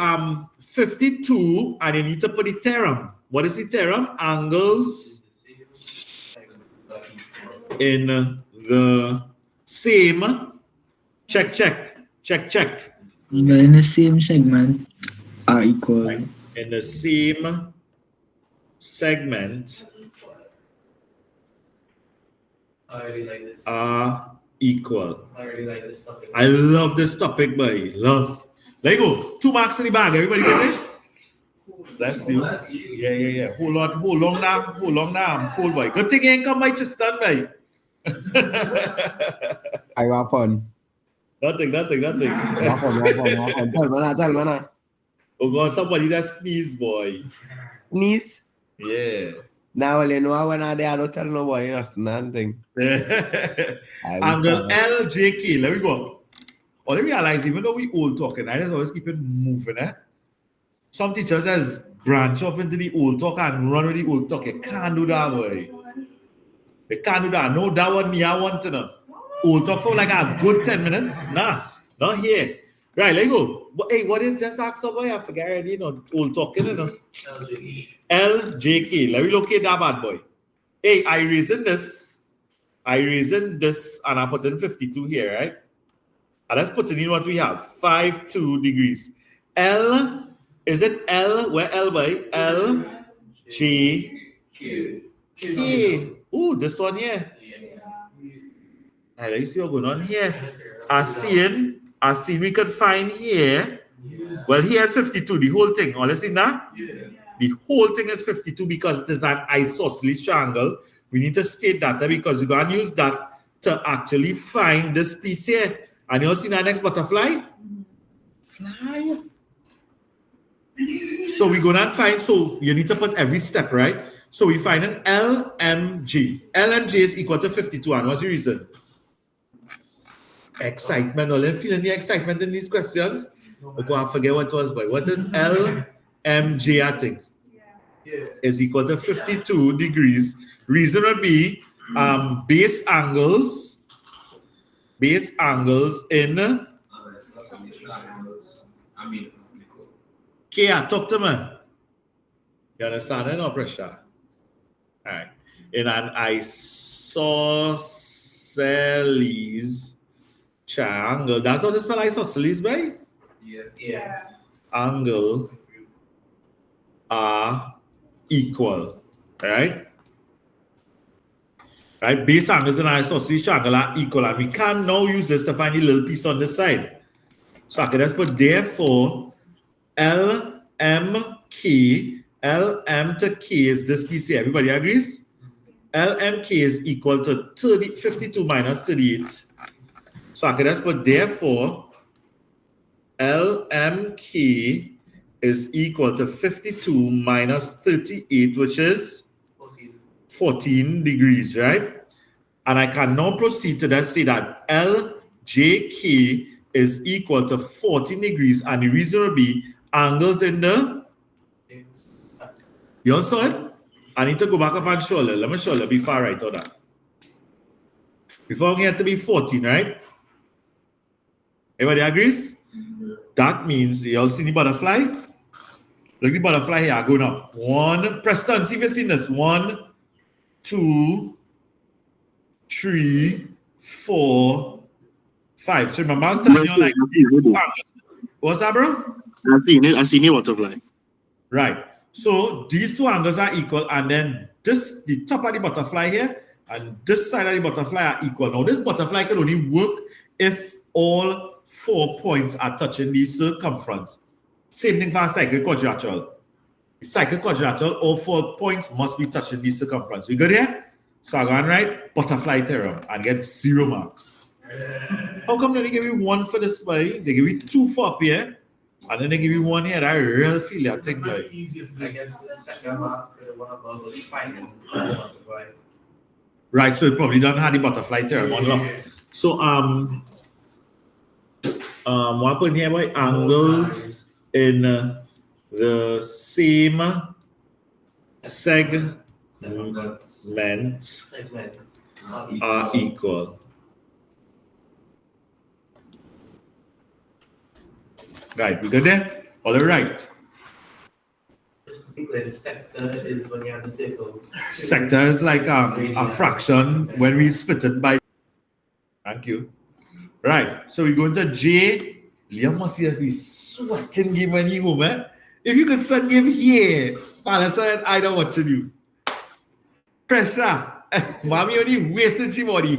52, and you need to put the theorem. What is the theorem? Angles in the same check. In the same segment are equal. In the same segment I already like this. are equal. I already like this topic. I love this topic, boy. Love. Let go. 2 marks in the bag. Everybody get it? Bless you. Yeah. Hold on now. I'm cool, boy. Good thing you ain't come by Tristan, boy. I got fun. Nothing. Tell me now. Oh God, somebody that sneeze, boy. Niece. Yeah. Now well, you know when I don't tell nobody nothing. Angle LJK. Let me go. All I realize, even though we all talking, I just always keep it moving, eh? Some teachers just branch off into the old talk and run with the old talk. You can't do that, boy. You can't do that. No, that one me, I want to know. Old talk for like a good 10 minutes. Nah, not here. Right, let go. Hey, what did you just ask somebody? I forget already, you know, old talking, you know. LJK. Let me locate that bad boy. Hey, I reason this, and I put in 52 here, right? And let's put in what we have. 52 degrees. L, is it L? Where L by? L, J, K. Ooh, this one here. Let's see what's going on here. I seen we could find here. Well, here's 52, the whole thing. All you see that? The whole thing is 52 because it is an isosceles triangle. We need to state that because we're going to use that to actually find this piece here. And you see that next butterfly? Fly. So we're going to find, so you need to put every step, right? So we find an LMG. LMG is equal to 52. And what's the reason? Excitement. Are you feeling the excitement in these questions? Okay, I forget what it was, but what is LMG, I think? Is equal to 52 degrees. Reason would be base angles in Kia, talk to me. You understand it? No pressure. All right. In an isosceles triangle. That's how they spell isosceles, right? Yeah. Angle are equal, right? Right? Base angles in an isosceles triangle are equal, and we can now use this to find a little piece on the side. So I can just put therefore LMK, LM to K is this piece here. Everybody agrees? LMK is equal to 52 minus 38. So I can just put therefore LMK is equal to 52 minus 38, which is 14 degrees, right? And I can now proceed to just say that LJK is equal to 14 degrees, and the reason will be angles in the... You saw it? I need to go back up and shoulder. Let me shoulder be far right or that. Before I'm going to be 14, right? Everybody agrees? That means you all see the butterfly? Look, the butterfly here going up. 1, Preston, see if you've seen this. 1, 2, 3, 4, 5. So remember, I was telling you like, what's that, bro? I've seen it butterfly. Right. So these two angles are equal, and then the top of the butterfly here and this side of the butterfly are equal. Now, this butterfly can only work if all 4 points are touching the circumference. Same thing for a cyclic quadrilateral. The cyclic quadrilateral, all 4 points must be touching the circumference. We good here? So I'm going to write butterfly theorem and get 0 marks. How come they give me 1 for this way? They give me 2 for up here, and then they give me 1 here. I really feel that thing. Like, I guess the second mark, the one above was fine. Right, so it probably don't have the butterfly theorem unlocked. So what happened here by angles in the same segment are equal. Right, we got there? All right. Just to be clear, the sector is when you have the circle. Sector is like a fraction when we split it by. Thank you. Right, so we go into J. Liam must seriously sweating game when you home, eh? If you could send game here, Palestine, I don't watching you. Pressure. Mommy only wasting she body.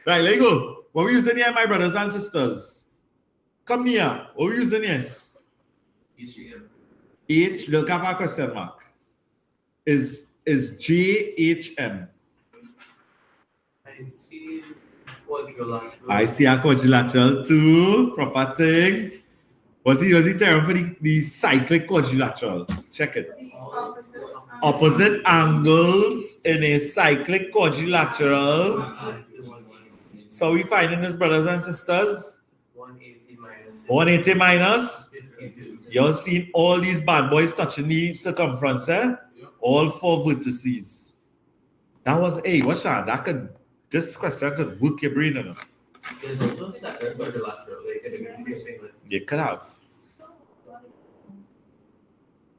Right, let go. What we using here, my brothers and sisters? Come here. What we using here? H, look up a question mark. Is JHM? I see quadrilateral. I see a quadrilateral too. Proper thing. Was he term for the cyclic quadrilateral? Check it. Opposite angles in a cyclic quadrilateral. So we finding this, brothers and sisters? 180 minus. You're seeing all these bad boys touching the circumference, eh? All 4 vertices. That was what's that? This question could work your brain enough. There's also a second quadrilateral. They could do the same thing. You could have.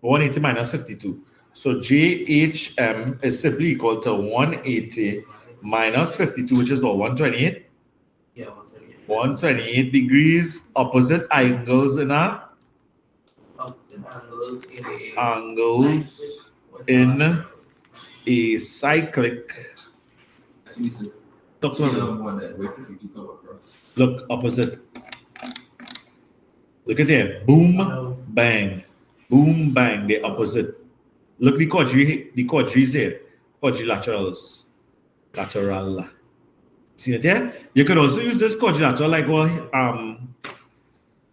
180 minus 52. So JHM is simply equal to 180 minus 52, which is what, 128? Yeah, 128. 128 degrees, opposite angles in a angles in a cyclic. Talk to me. Look, opposite. Look at there. Boom, bang. Boom, bang. The opposite. Look, the quadris here. Quadrilaterals. Lateral. See it there? You could also use this quadrilateral like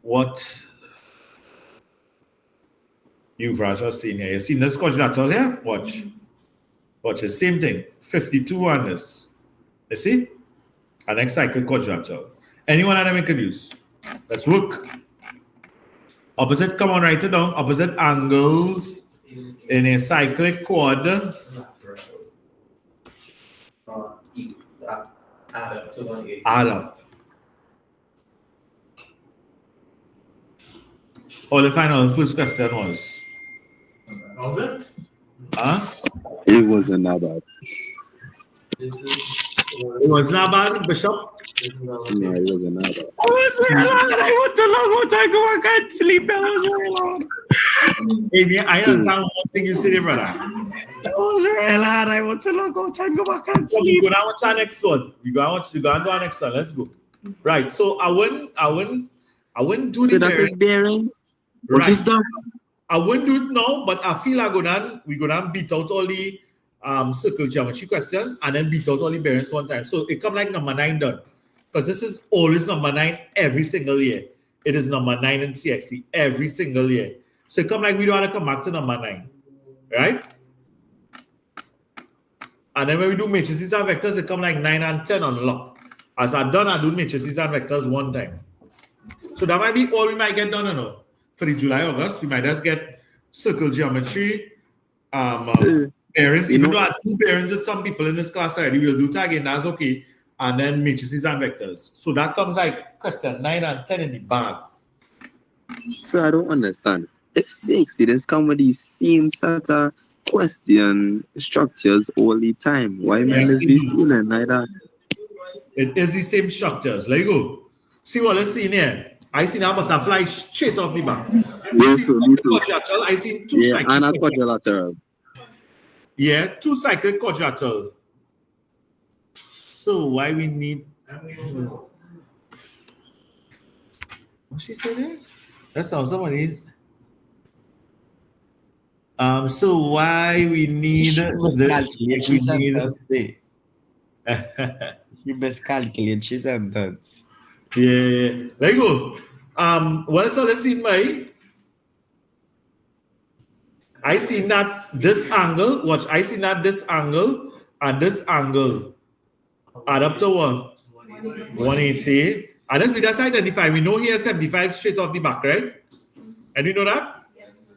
what you've rather seen here. You seen this quadrilateral here? Watch. Watch the same thing. 52 on this. You see? An next cycle quadrilateral. Anyone of them you could use. Let's work. Opposite, come on, write it down. Opposite angles in a cyclic quad. Add up. All the final first question was. Huh? It wasn't that bad. It was not bad, Bishop. No, it wasn't that bad. I was very loud. I want to long time go. I can't sleep. That was very loud. Hey, I understand one thing you said, brother. That was very loud. I want to long time go. I can't So we sleep. go down watch our next one. We go and do our next one. Let's go. Right. So I wouldn't do So the that is bearings? right. What is that? I wouldn't do it now, but I feel like we go down beat out all the circle geometry questions and then beat out all the bearings one time. So it come like number 9 done. Because this is always number 9 every single year. It is number 9 in CSEC every single year. So it come like we don't want to come back to number 9. Right? And then when we do matrices and vectors, it come like 9 and 10 on lock. As I do matrices and vectors one time. So that might be all we might get done, you know. For the July, August, we might just get circle geometry, bearings. Even though I do bearings with some people in this class already, we'll do it again, that's okay. And then matrices and vectors. So that comes like question 9 and 10 in the bag. So I don't understand. If CSEC come with the same set of question structures all the time, why may this be feeling like that? It is the same structures. Let go. See what let's see in here. I see a butterfly straight off the back. I see 2 cyclic and a quadrilateral. Yeah, 2 cyclic quadrilateral. So why we need what she said there? That sounds somebody. So why we need You best calculate your sentence. Yeah. There you go. What else let's see my? I see that this angle, watch, I see that this angle and this angle add up to what? 180. And then we just identify. We know here 75 straight off the back, right? And you know that? Yes.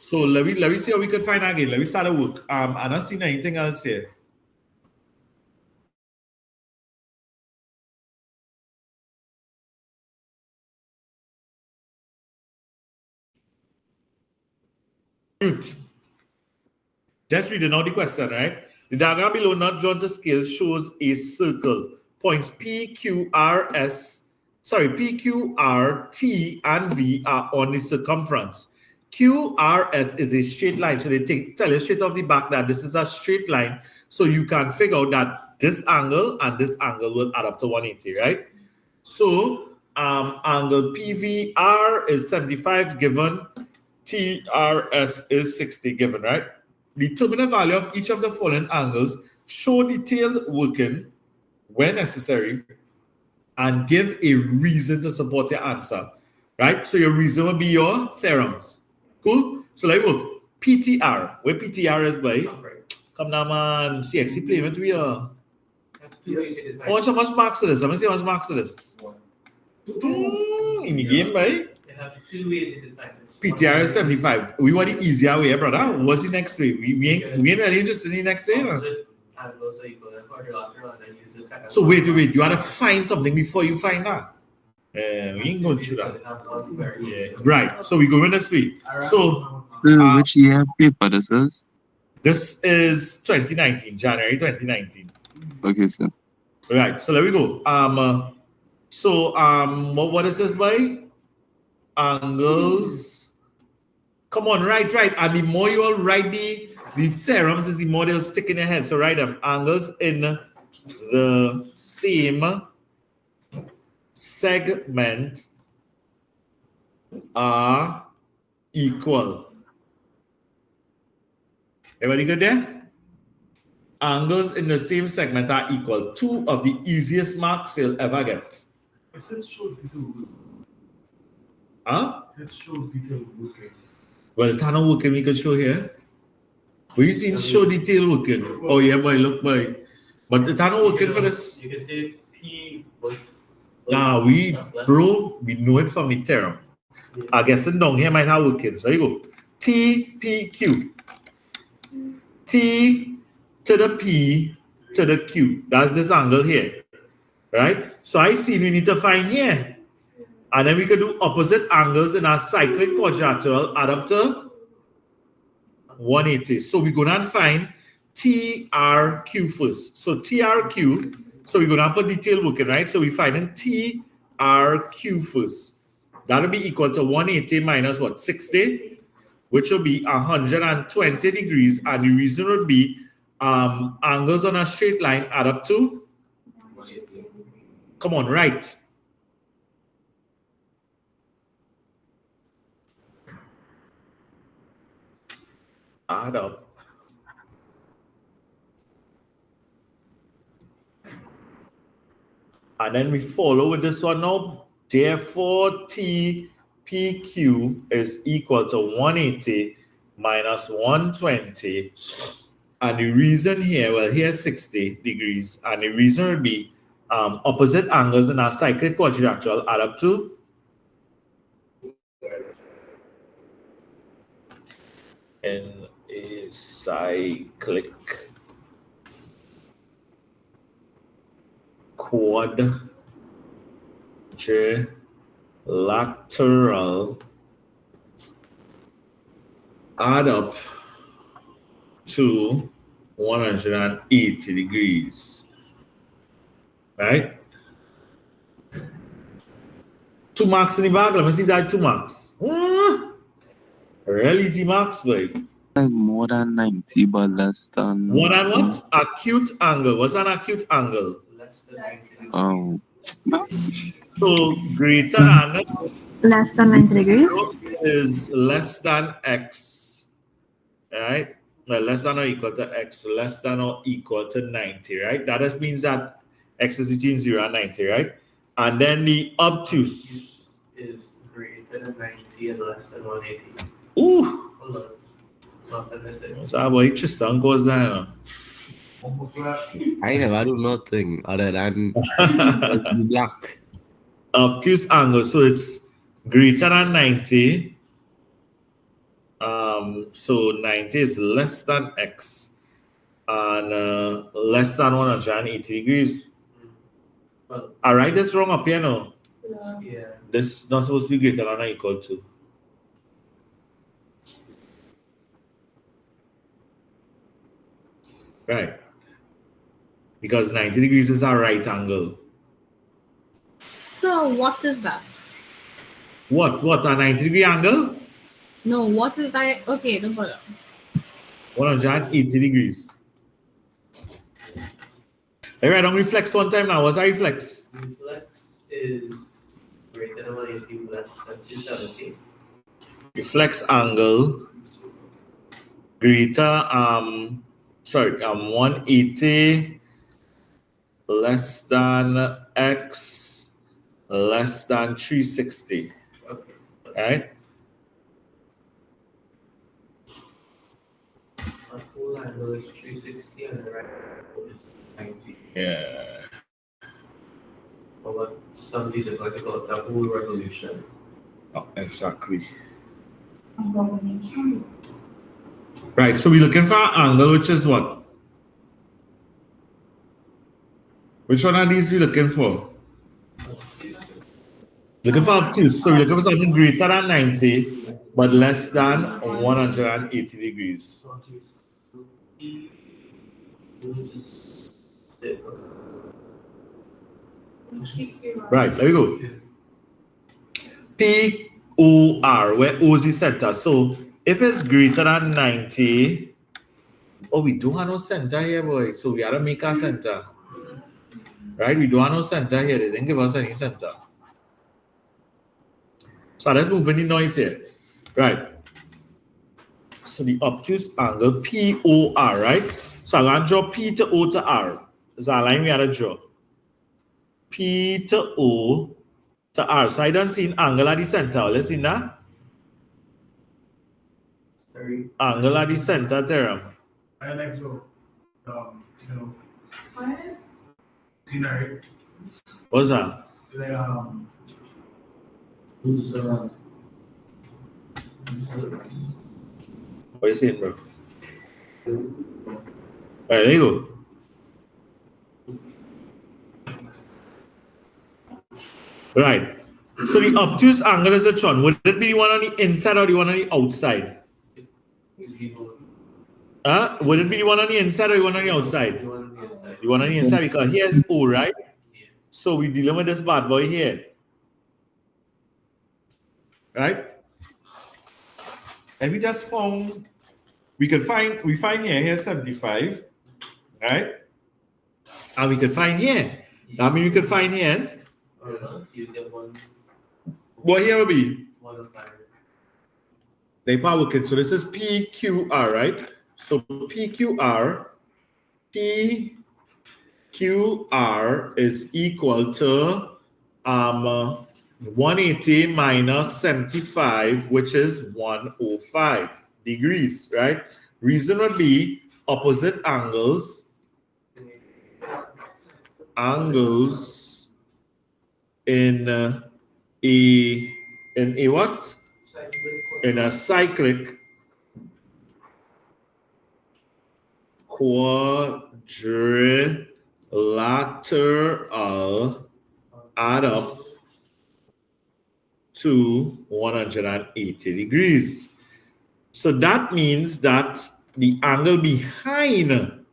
So let me see how we can find again. Let me start the work. I don't see anything else here. Good. Just reading out the question, right? The diagram below, not drawn to scale, shows a circle. Points P, Q, R, T, and V are on the circumference. Q, R, S is a straight line. So they tell you straight off the back that this is a straight line. So you can figure out that this angle and this angle will add up to 180, right? So angle PVR is 75 given. TRS is 60 given, right? Determine the value of each of the following angles, show detailed working when necessary, and give a reason to support your answer, right? So your reason will be your theorems. Cool? So let's work. PTR. Where PTR is, boy? Come now, man. CSEC play with me. How much marks to this? Let me see how much marks to this. In the game, right? You have 2 ways to define this. PTR is 75. We want the easier way, brother. What's the next way? We ain't really interested in the next way, no? So wait. You want to find something before you find that. We ain't going through that. Yeah. Right. So we go in this way. So which year paper this is? This is 2019, January 2019. Okay, sir. Right. So there we go. What is this by? Angles. Come on, right. And the more you all write the theorems, is the more they'll stick in your head. So write them. Angles in the same segment are equal. Everybody good there? Angles in the same segment are equal. 2 of the easiest marks you'll ever get. I said show detailed work. Huh? I said show detailed working. Well, it's not working we can show here. But you see show detail working. Oh yeah, boy, look, boy. But it's not working for this. You can say P was. Nah, we know it from the theorem. Yeah. I guess it down here might have working. So you go. T, P, Q. T to the P to the Q. That's this angle here. Right? So I see we need to find here. And then we can do opposite angles in our cyclic quadrilateral add up to 180. So we're going to find TRQ first. So TRQ, so we're going to put detail working, right? So we find in TRQ first. That'll be equal to 180 minus what? 60, which will be 120 degrees. And the reason would be angles on a straight line add up to? Come on, right. Add up. And then we follow with this one now. Therefore, TPQ is equal to 180 minus 120. And the reason here, well, here's 60 degrees. And the reason would be opposite angles in our cyclic quadrilateral add up to in a cyclic quadrilateral add up to 180 degrees, right? 2 marks in the back. Let me see that 2 marks. Real easy marks, boy. Like more than 90, but less than. More than what? Acute angle. What's an acute angle? Less than 90 degrees. So greater than Less than 90 degrees. is less than x, right? Well, less than or equal to x, less than or equal to 90, right? That just means that x is between 0 and 90, right? And then the obtuse is greater than 90 and less than 180. Ooh. Hold on. Not that missing. So boy, Tristan goes down. I never do nothing other than be black. Obtuse angle, so it's greater than 90. So 90 is less than x and less than 180 degrees. Well, I write this wrong up here now. yeah. This is not supposed to be greater than or equal to. Right. Because 90 degrees is a right angle. So what is that? What? A 90-degree angle? No, what is that? Okay, don't bother. 180 degrees. All right, don't reflex one time now. What's our reflex? Reflex is greater than 180 less than 270. Reflex angle greater 180 less than x less than 360. Okay. Right? A full angle is 360 and the right angle is 90. Yeah. But some teachers like to call it the whole revolution. Oh, exactly. Right, so we're looking for an angle which is what? Which one are these we're looking for? Looking for obtuse. So we're looking for something greater than 90, but less than 180 degrees. Right, there we go. POR, where O is the center. So if it's greater than 90, oh, we don't have no center here, boy. So we gotta make our center. Right? We don't have no center here. They didn't give us any center. So let's move in the noise here. Right. So the obtuse angle POR, right? So I'm gonna draw P to O to R. It's a line we gotta draw. P to O to R. So I don't see an angle at the center. Let's see that. Angle at the center theorem. I like so. Scenery. What's that? Like What are you saying, bro? Right, there you go. Right. So the obtuse angle is which one? Would it be the one on the inside or the one on the outside? Would it be the one on the inside or the one on the outside? The one on the inside, because here's O, right? So we're dealing with this bad boy here. Right? And we just found, we find here's 75, right? And we could find here. That means we could find here. You get one. What here will be? 1 of 5. They power kit. So this is PQR, right? So PQR is equal to 180 minus 75, which is 105 degrees, right? Reason would be opposite angles in a what? In a cyclic quadrilateral add up to 180 degrees. So that means that the angle behind,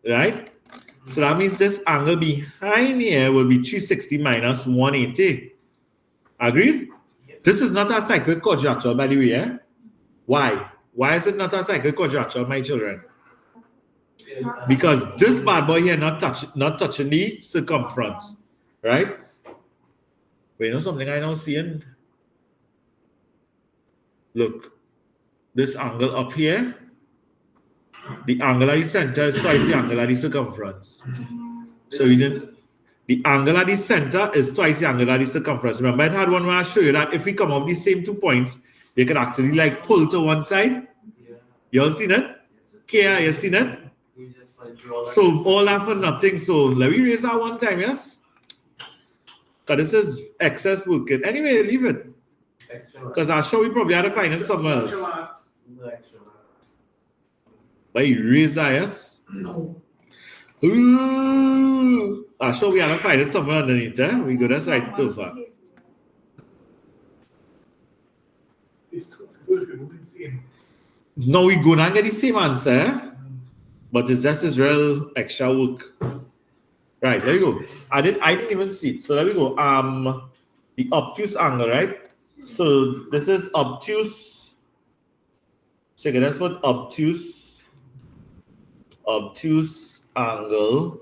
right? So that means this angle behind here will be 360 minus 180. Agreed? This is not a cyclic quadrilateral, by the way. Eh? Why? Why is it not a cyclic quadrilateral, my children? Because this bad boy here not touching the circumference, right? But you know something I now seeing? Look, this angle up here, the angle at the center is twice the angle at the circumference. So we didn't. The angle at the center is twice the angle at the circumference. Remember, I had one where I show you that if we come off these same 2 points, they can actually like pull to one side. You all seen it? Kia, you seen it? So all that for nothing. So let me raise that one time, yes? Because this is excess working. Anyway, leave it. Because I'm sure we probably had to find it somewhere else. But you raise that, yes? No. Ooh. I'm sure we had to find it somewhere underneath, eh? We go, that's right, too far. It's too good. We won't see him. No, we go and get the same answer, eh? But it's just this real extra work. Right, there you go. I didn't even see it. So there we go. The obtuse angle, right? So this is obtuse. So you can just put obtuse angle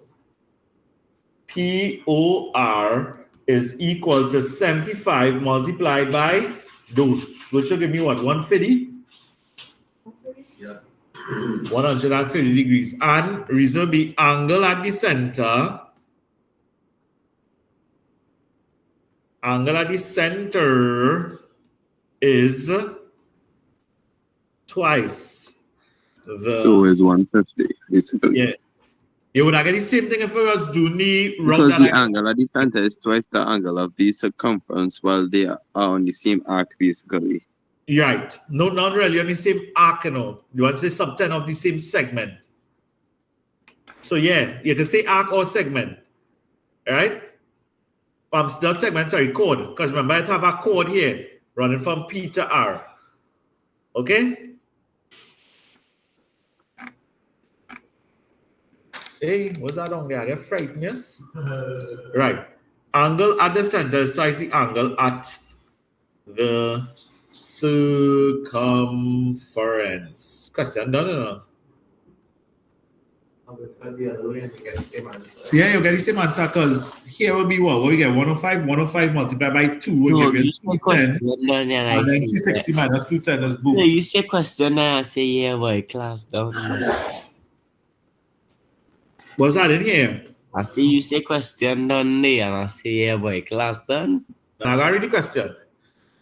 POR is equal to 75 multiplied by those, which will give me what, 150? 150 degrees. And reason will be angle at the center. Angle at the center is twice the. So is 150, basically. Yeah. You would have get the same thing if it was doing the route. Because the angle at the center is twice the angle of the circumference while they are on the same arc, basically. Right. No, not really on the same arc, you know. You want to say subtend of the same segment. So yeah, you can say arc or segment. Right? Not segment, sorry, chord. Because remember, I have a chord here running from P to R. Okay? Hey, what's that on there? I get frightened, yes? Right. Angle at the center is twice the angle at the circumference. Question done, no? Yeah, you get the same answer because here will be what? What we get? 105 multiplied by 2 will No, give you you say question 210. then And I then say 260 minus 210 is both. No, you say question then I say yeah, boy, class down. What's that in here? I say you say question done there and I say yeah, boy, class done. Now I got read the question.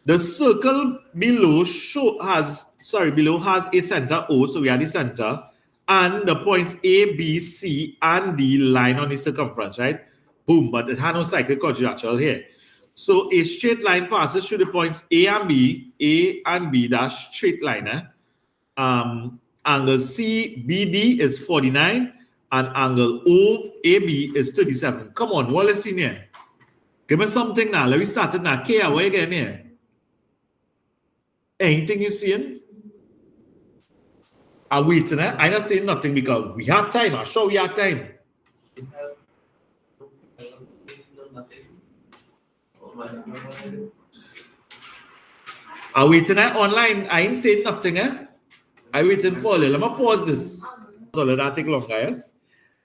The circle below below has a center O, so we are the center, and the points A, B, C, and D line on the circumference, right? Boom, but it had no cyclic quadrilateral here. So a straight line passes through the points A and B, dash straight line. Angle CBD is 49, and angle OAB is 37. Come on, what is in here? Give me something now. Let me start it now. Kia, what again here? Anything you seeing? I'm waiting, eh? I'm not saying nothing because we have time. I'm sure we have time. I'm waiting, eh? Online. I ain't saying nothing, eh? I'm waiting for a little. Let me pause this. So let that take longer, yes?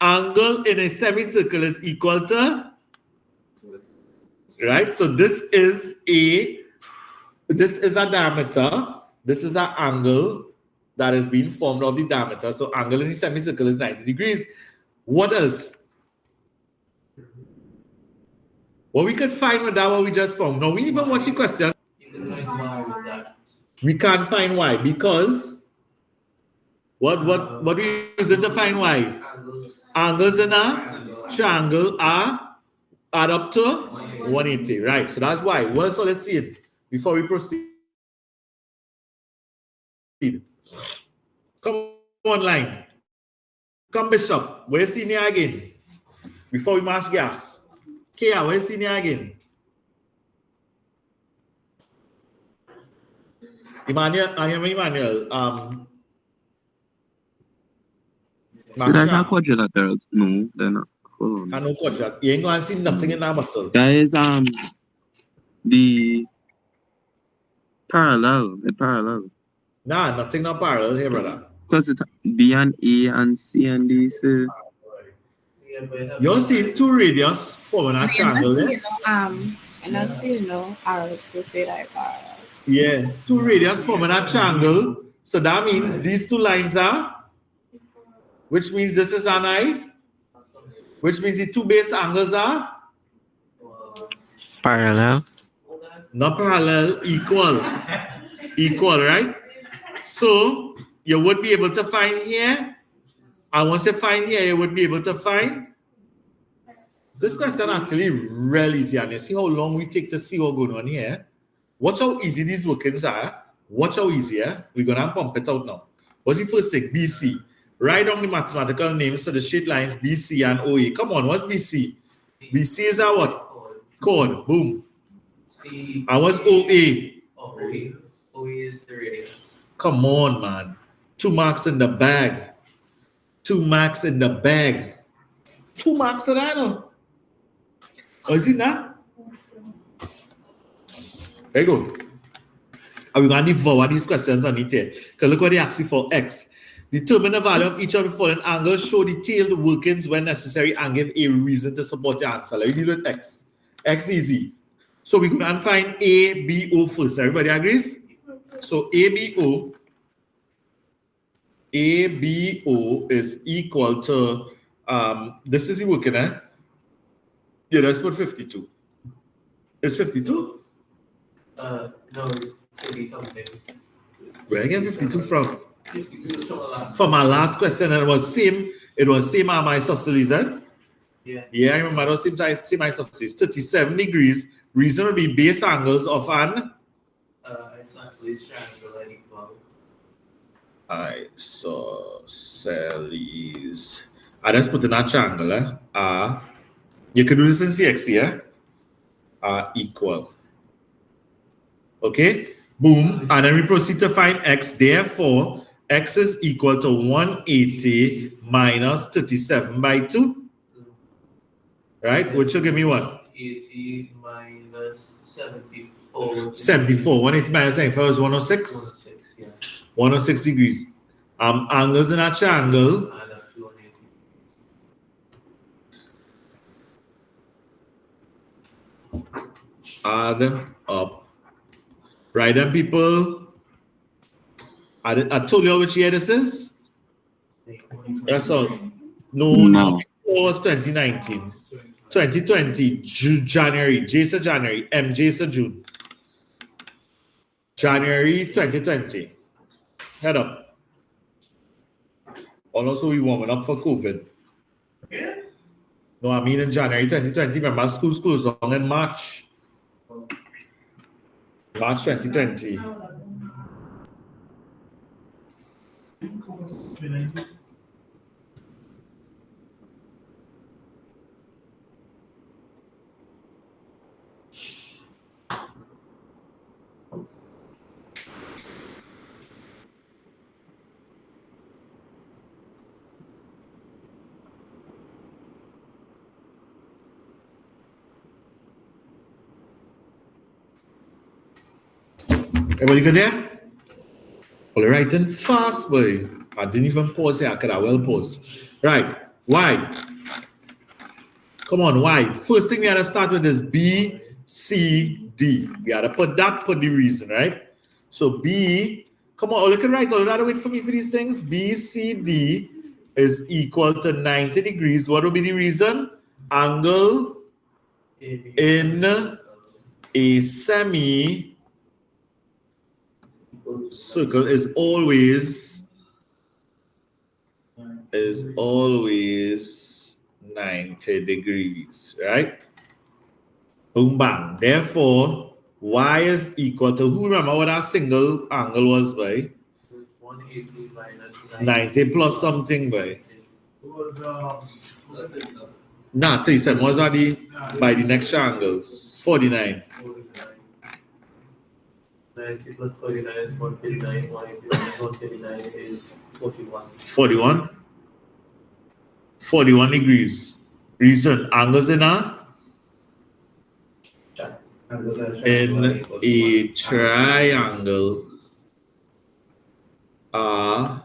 Angle in a semicircle is equal to, right? So this is a diameter. This is an angle that is being formed of the diameter. So angle in the semicircle is 90 degrees. What else? What we could find with that, what we just found. Now, we even watch the question. We can't find y because what we using to find y? Angles in a triangle are add up to 180, right? So that's why. Well, so let's see it before we proceed. Come online. Come Bishop. Where's senior again? Before we mash gas. Kia, where's senior again? Emmanuel. So that's not quadrilateral. No, they're not. Hold on. I know quadrilateral. You ain't gonna see nothing in that bottle. That is the parallel. The parallel. Nah, nothing not parallel here, brother. Because it B and A and C and D. So You see two radius forming a triangle there? And as you know, I also say that parallel. Yeah, two radius forming a triangle. So that means these two lines are, which means this is an I, which means the two base angles are Parallel. not parallel, equal. Equal, right? So you would be able to find here And once you find here, you would be able to find. This question actually really easy, and you see how long we take to see what's going on here. Watch how easy these workings are. Watch how easy. We're going to pump it out now. What's the first thing? BC. Write down the mathematical names to the straight lines BC and OA. Come on, what's BC? BC is our what? Chord. Boom. C. And what's OA? OA is the radius. Come on, man. 2 marks in the bag. 2 marks in the bag. 2 marks in that, no? Or is it not? There you go. And we're going to forward these questions on it here. Because look what they ask you for X. Determine the value of each of the following angles. Show detailed workings when necessary and give a reason to support your answer. Let me deal with X. X easy. So we're going to find A, B, O first. Everybody agrees? So A, B, O is equal to, this is the working, Yeah, let's put 52. It's 52? No, it's 30 something. Where I get 52 from? 52 from my last question, and it was same isosceles, eh? Yeah, I remember it was same isosceles. 37 degrees. Reason would be base angles of an isosceles triangle are equal. Isosceles. I just put in a triangle, you can do this in CSEC, are equal. Okay, boom, and then we proceed to find X. Therefore, X is equal to 180 minus 37 by 2. Right? Which will give me what? 80 minus 74. 74. 180 minus 74 is 106? 106, yeah. 106 degrees. Angles in a triangle. Add up to 180. Add up. Right then, people. I told you which year this is. That's all. No. It was 2019. 2020, January. J is January. MJ is June. January 2020. Head up. Also, we warming up for COVID. Yeah. No, I mean in January 2020. Remember, school closed down in March. March 2020. Everybody good there? All right, and fast, boy. I didn't even pause here. I could have well paused. Right. Why? Come on, why? First thing we gotta start with is B, C, D. We gotta put the reason, right? So B, come on, look at right. You gotta wait for me for these things. B, C, D is equal to 90 degrees. What will be the reason? Angle in a semi circle is always 90 degrees, right? Boom, bang. Therefore, y is equal to, who remember what our single angle was, by? 180 minus 90 plus something, by? It was, Nah, 37 was already by the next triangle. 49. 90 plus 49 is 139. 139 is 41. 41? 41 degrees. Reason, angles in a triangle are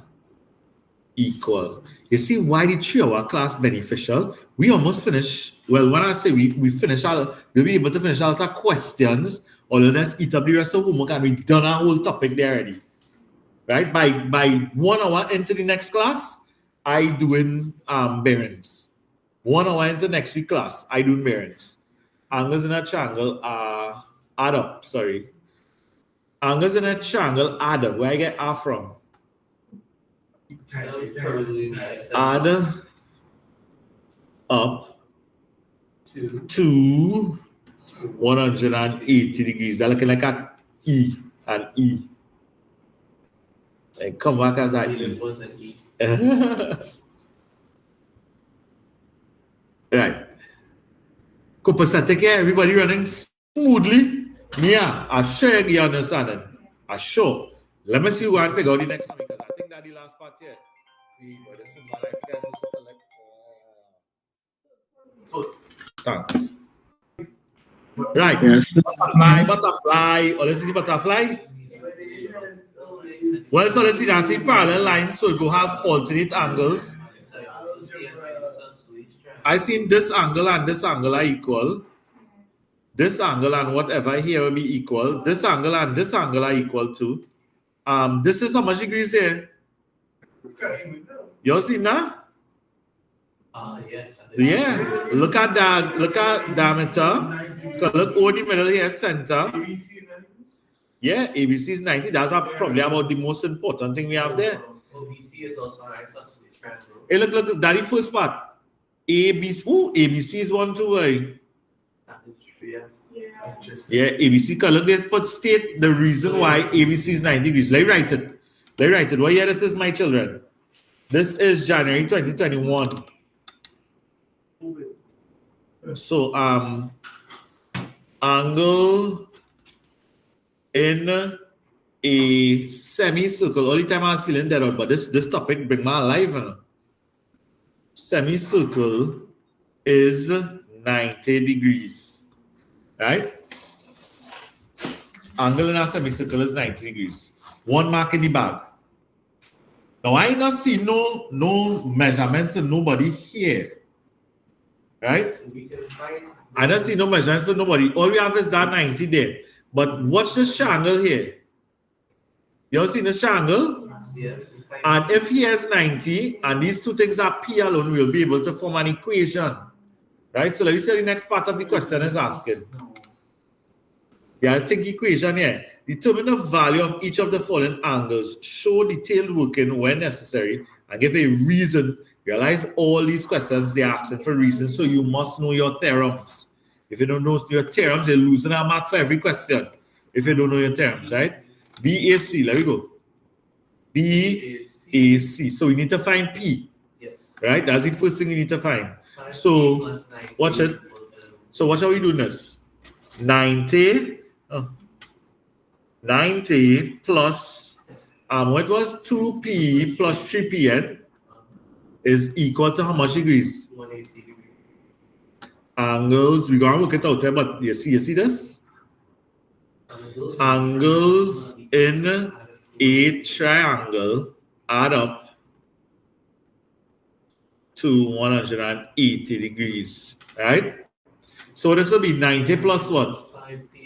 equal. You see why the 3-hour class beneficial? We almost finished. Well, when I say we finish we'll be able to finish all the questions, or let's eat up the rest of homework, and we've done our whole topic there already. Right? By 1 hour into the next class, I doing bearings. 1 hour into next week class, I doing bearings. Angles in a triangle are add up. Angles in a triangle add up. Where I get R from? add up to 180 degrees. They're looking like an E and E. And come back as an E. Right. Copacetic here, everybody running smoothly. Yeah, I sure you understand it. I sure. Let me see who I figure out the next one because I think that's the last part here. Thanks. Right. Yes. Butterfly. Or let's see the butterfly. Well, so let's see that's the parallel lines, so it will have alternate angles. I seen this angle and this angle are equal. This angle and whatever here will be equal. This angle and this angle are equal to. This is how much degrees here? You see now? Yes. Yeah. Look at that. Look at diameter. Look over the middle here, center. Yeah, ABC is 90. That's probably about the most important thing we have there. OBC is also an isosceles triangle. Hey, look, that's the first part. ABC. Oh, ABC is 1, 2, right? That is true, yeah. Yeah, ABC. Look, they put state the reason why ABC is 90 degrees. Let me write it. Well, yeah, this is my children. This is January 2021. So, angle in a semicircle. Only time I was feeling that out, but this topic bring my alive. Semicircle is 90 degrees, right? Angle in a semicircle is 90 degrees. 1 mark in the bag. Now I not see no measurements and nobody here, right? I don't see no measurements for nobody. All we have is that 90 there. But watch this triangle here. You all see this triangle? Yeah. And if he has 90 and these two things are P alone, we'll be able to form an equation. Right? So let me see what the next part of the question is asking. Yeah, take equation here. Determine the value of each of the following angles. Show detailed working when necessary and give a reason. Realize all these questions, they're asking for reasons, so you must know your theorems. If you don't know your theorems, you're losing a mark for every question. If you don't know your theorems, right? BAC, let me go. BAC. So we need to find P. Yes. Right? That's the first thing we need to find. So watch it. So watch how we do this. 90 plus what was 2P plus 3Pn is equal to how much degrees? 180 degrees. Angles, we're gonna work it out there, but you see this? Angles in a triangle add up to 180 degrees, right? So this will be 90 plus what?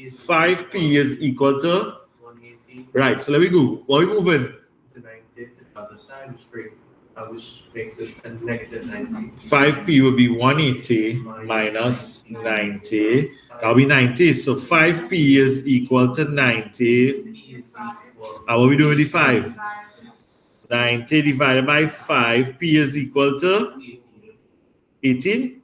5P is equal to 180. Right, so let me go. What are we moving? The 90 to the other side, which makes it a negative 90. 5P will be 180 minus 90. That'll be 90. So 5P is equal to 90. P is equal. And what we do with the 5? 90 divided by 5. P is equal to 18?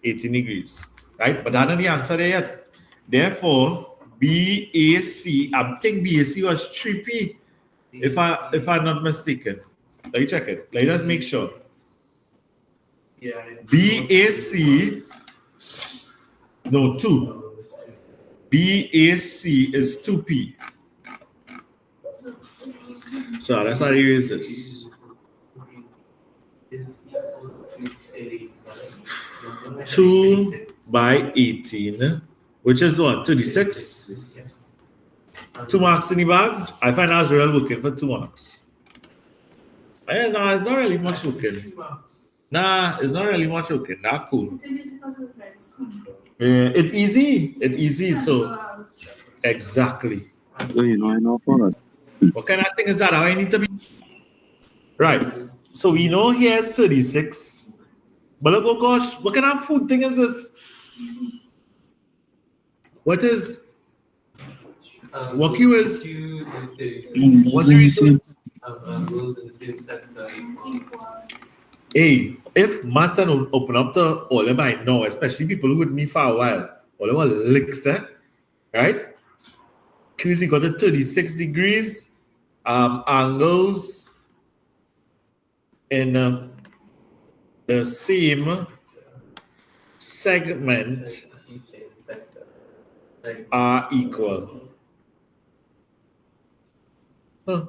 18 degrees. Right? But that's not the answer there yet. Therefore, BAC, I think BAC was 3P, if I'm not mistaken. Let me check it. Let us make sure. Yeah. BAC, no, 2. BAC is 2P. So let's not erase this. Is equal to 2 by 18, which is what? 36? 2 marks in the bag. I find I was really looking for 2 marks. No, it's not really much looking. Nah, it's not really much looking. Not cool. It's easy. So exactly. So I know for us. What kind of thing is that? How I need to be right. So we know here's 36. But look, oh gosh, what kind of food thing is this? What is? What Q is? What's the reason? angles in the same center equal. Hey, if maths and open up to all of mine now, especially people who with me for a while, all of our licks, right? Q is equal to 36 degrees. Angles in the same segment are equal. Huh.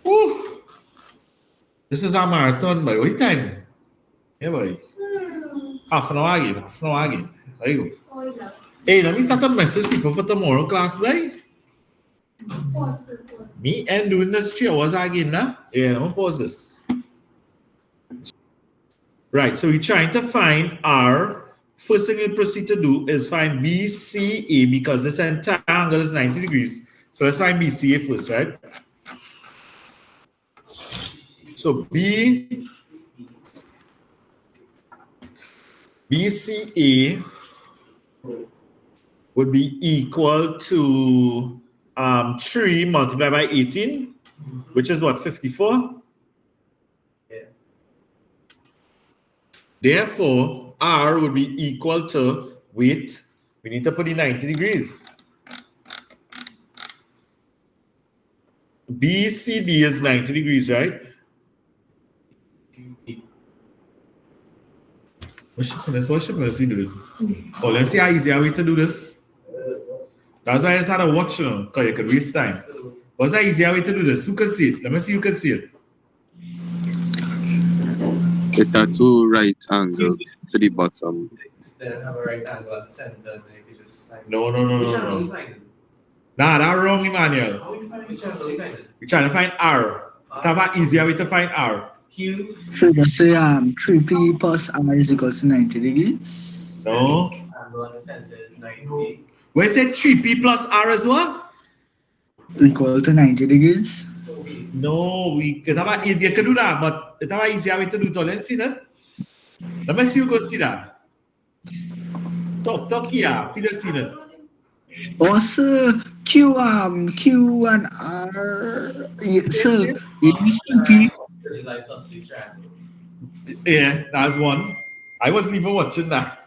Woo. This is a marathon, boy. What time? Yeah, boy. Half an hour again. Half an hour again. There you go. Hey, let me start to message people for tomorrow class, boy. Me and doing this 3 hours again, now. Yeah, I'm gonna pause this. Right, so we're trying to find R. First thing we proceed to do is find BCA because this entire angle is 90 degrees. So let's find BCA first, right? So BCA would be equal to 3 multiplied by 18, which is what, 54? Yeah. Therefore, R would be equal to, wait, we need to put in 90 degrees. BCD is 90 degrees, right? What should we do this? Oh, let's see how easy are we to do this. That's why I just had to watch, you know, because you could waste time. What's the easier way to do this? Who can see it? Let me see who can see it. It's a 2 right angles to the bottom. Instead of have a right angle at the center, then you just find. No. Which angle you find? Nah, that's wrong, Emmanuel. How you find which angle you find? We're trying to find R. Have an easier way to find R. Q. So just say 3p plus r is equal to 90 degrees. No. Angle at the center is 90. Where is it 3p plus R as well? Equal to 90 degrees. No, you can do that, but it's an easier way to do it. Let's see that. Let me see you go see that. Talk here. Feed us see that. Also, Q and R. So it is 2p. This is isosceles triangle. Yeah, that's one. I wasn't even watching that.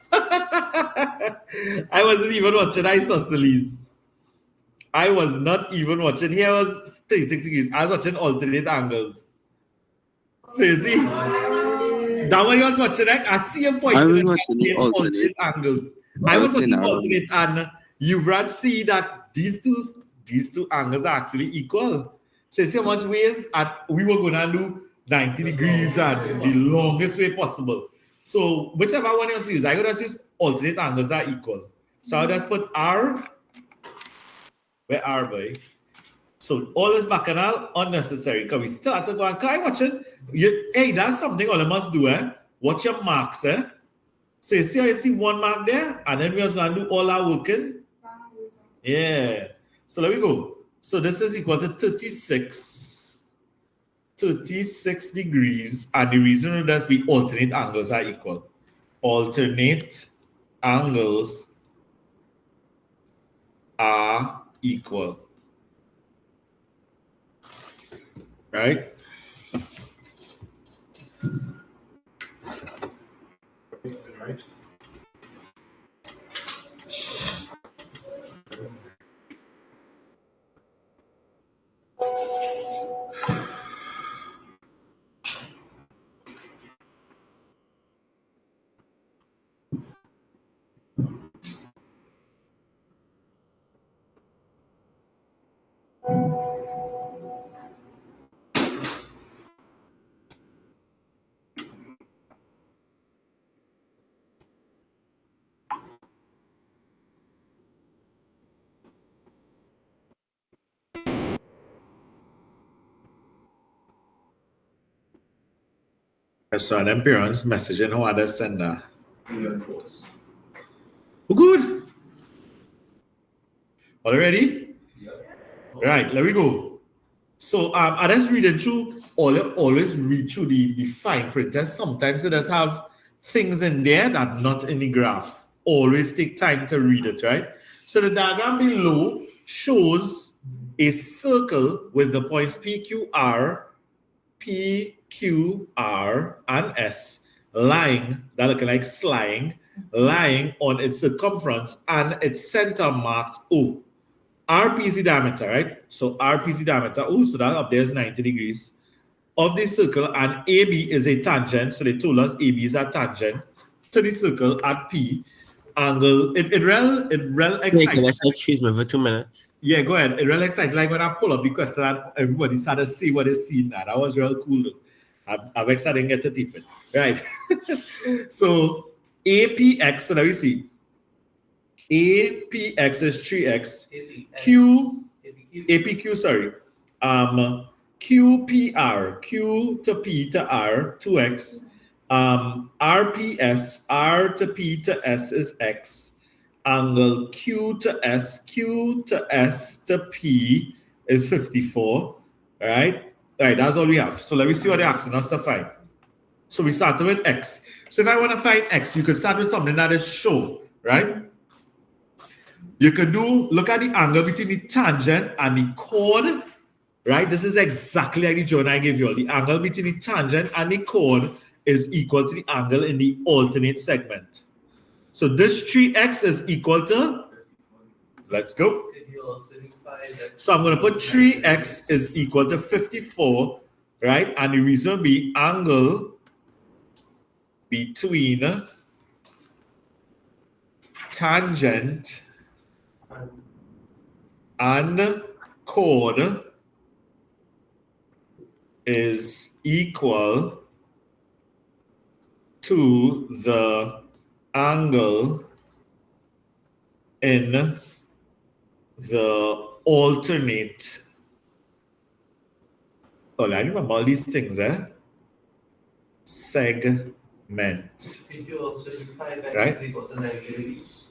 I wasn't even watching isosceles. I was not even watching. Here was 36 degrees. I was watching alternate angles. So you see, that one you was watching, right? I see a point. I was watching the alternate angles. I was watching alternate, and you Raj see that these two angles are actually equal. So you see how much ways we were going to do 90 degrees and the longest way possible. So whichever one you want to use, I would just use alternate angles are equal. So I'll just put R. Where are we? So all this bacchanal unnecessary because we still have to go and can I watch it? Hey, that's something all of us do, eh? Watch your marks, eh? So you see how you see one mark there, and then we're just going to do all our working. Yeah. So there we go. So this is equal to 36 degrees, and the reason it does be alternate angles are equal. Alternate angles are equal. Right? Right. I saw them parents messaging how others send that. Oh, good. Already? Right, let me go. So I just reading through, always read through the fine print test. Sometimes it does have things in there that not in the graph. Always take time to read it, right? So the diagram below shows a circle with the points P, Q, R, and S lying, that look like sliding, lying on its circumference and its center marked O. RP is the diameter, right? So RP is the diameter. Oh, so that up there is 90 degrees of the circle, and AB is a tangent. So they told us AB is a tangent to the circle at P. Angle, it exciting. Excuse me for 2 minutes. Yeah, go ahead. It really exciting. Like when I pull up the question and everybody started to see what they see now. That was real cool. I've excited to get to tip it. Right. So APX, so let me see. APX is 3x. APQ, sorry. QPR, Q to P to R, 2x. RPS, R to P to S is x. Angle Q to S to P is 54. Right? Right, that's all we have. So let me see what they're asking us to find. So we started with x. So if I want to find x, you could start with something that is shown, right? You could look at the angle between the tangent and the chord, right? This is exactly like the drawing I gave you all. The angle between the tangent and the chord is equal to the angle in the alternate segment. So this 3x is equal to, let's go. So I'm going to put 3x is equal to 54, right? And the reason will be angle between tangent and chord is equal to the angle in the alternate. Oh, I remember all these things, segment. Right?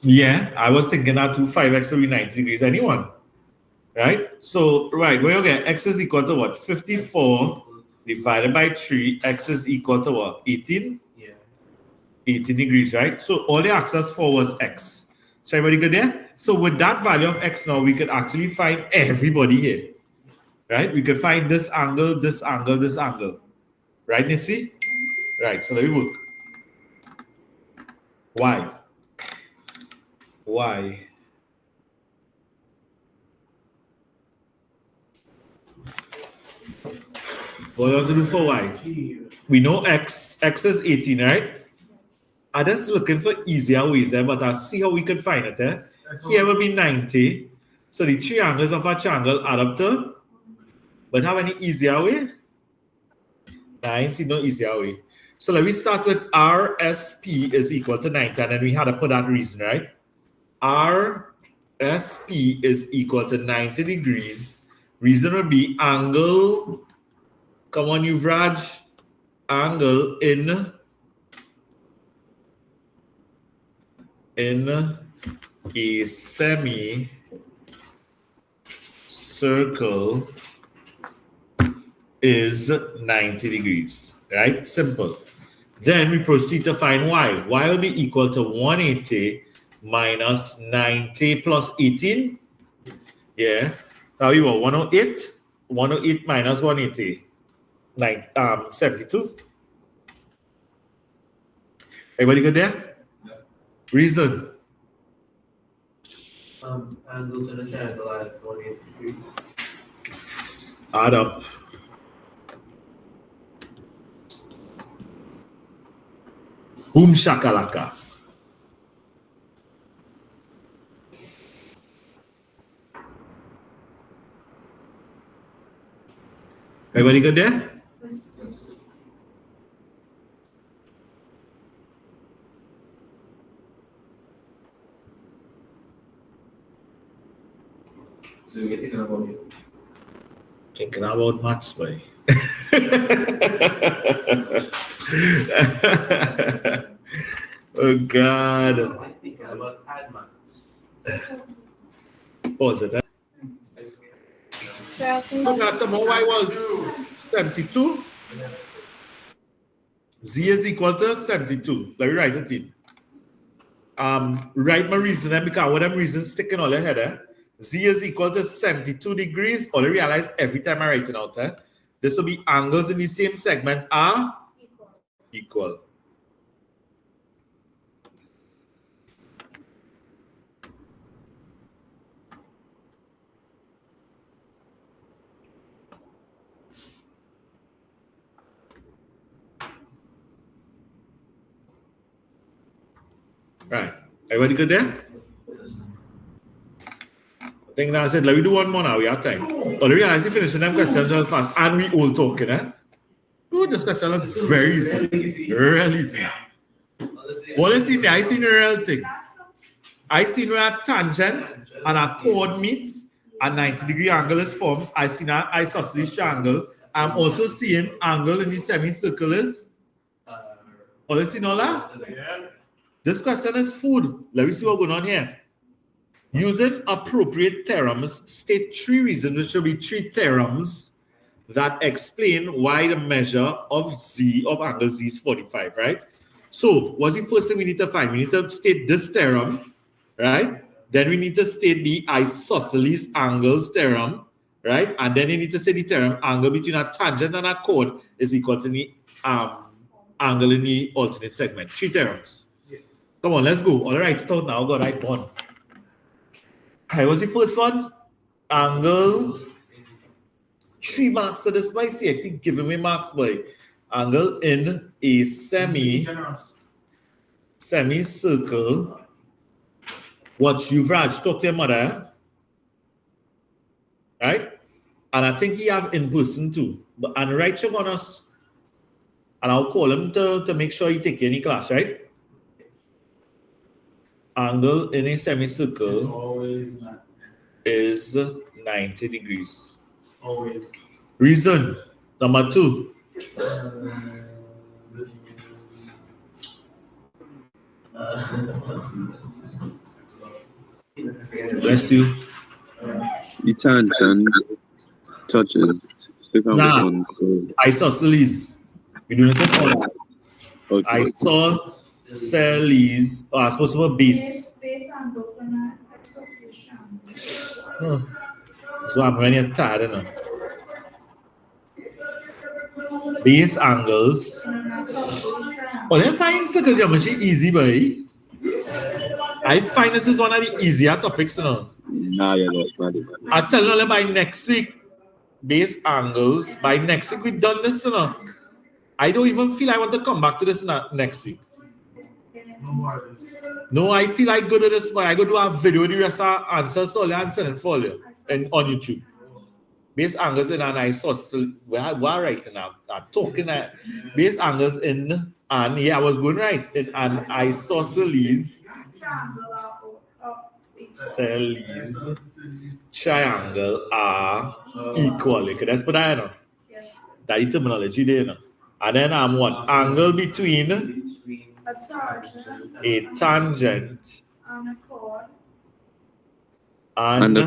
Yeah, I was thinking that 5x will be 90 degrees. Anyone? Right? So, right, where you get x is equal to what? 54 divided by 3. X is equal to what? 18? Yeah. 18 degrees, right? So, all they asked us for was x. So, everybody good there? So, with that value of x now, we could actually find everybody here. Right? We could find this angle, this angle, this angle. Right, Nipsey? Right, so let me work. Why? Why? What do you want to do for y? We know x is 18, right? I'm just looking for easier ways, but I'll see how we can find it. Here will be 90. So the three angles of a triangle add up to, but have any easier way? I see no easier way. So let me start with RSP is equal to 90, and then we had to put that reason, right? RSP is equal to 90 degrees. Reason would be angle, come on, Yuvraj, angle in a semi-circle is 90 degrees, right? Simple. Then we proceed to find y. Y will be equal to 180 minus 90 plus 18. Yeah. Now we want 108. 108 minus 180. 72. Everybody good there? Yeah. Reason. Angles in a triangle at 180 degrees. Add up. Boom shakalaka. Everybody good there? So you're thinking about you? Thinking about maths, boy. Oh God. I'm thinking about add maths. Pause it. That's why I think. So that tomorrow y was 72. Z is equal to 72. Let me write it in. Write my reason then, because what I'm reason sticking all ahead. Z is equal to 72 degrees. All I realize every time I write it out, this will be angles in the same segment are equal. Right. Everybody good there? I think that's it. Let me do one more now. We have time. Oh, I realize you finishing them questions real fast. And we all talking, Oh, this question looks very easy. Real easy. What is in there? I seen the real thing. I seen where a tangent and a chord meets, a 90-degree angle is formed. I seen an isosceles triangle. I'm also seeing angle in the semicircle is. All you seen all that? Yeah. This question is food. Let me see what's going on here. Using appropriate theorems, state 3 reasons, which should be 3 theorems that explain why the measure of Z of angle Z is 45, right? So, what's the first thing we need to find? We need to state this theorem, right? Then we need to state the isosceles angles theorem, right? And then you need to state the theorem angle between a tangent and a chord is equal to the angle in the alternate segment. 3 theorems. Come on, let's go. All right, it out now. Got right one. Okay, what's the first one? Angle. 3 marks to this by CSEC giving me marks by angle in a semicircle. What Yuvraj talk to your mother, right? And I think he have in person too. But and right check on us, and I'll call him to make sure he take any class, right? Angle in a semicircle is 90 degrees. Always. Reason number 2. Bless you. The tangent touches Nah, one, so isosceles. We do not call that. okay. Isosceles. Oh, I'm supposed to be base. Base angles and association. So I'm when you're tired, you know. Base angles. Oh, then find circle geometry easy, boy. I find this is one of the easier topics, you know. Nah, yeah, that's not it. I tell you by next week, base angles. By next week, we've done this, you know. I don't even feel I want to come back to this next week. No more of this. No, I feel like go to this, but I go do a video with the rest of answers all and send it for you and on YouTube. Base angles in an isosceles. We're writing now. I'm talking at base angles in, and yeah, I was going right in an isosceles triangle are equal. Okay, let's put that in. That is terminology there. No? And then I'm what? Angle between a tangent and a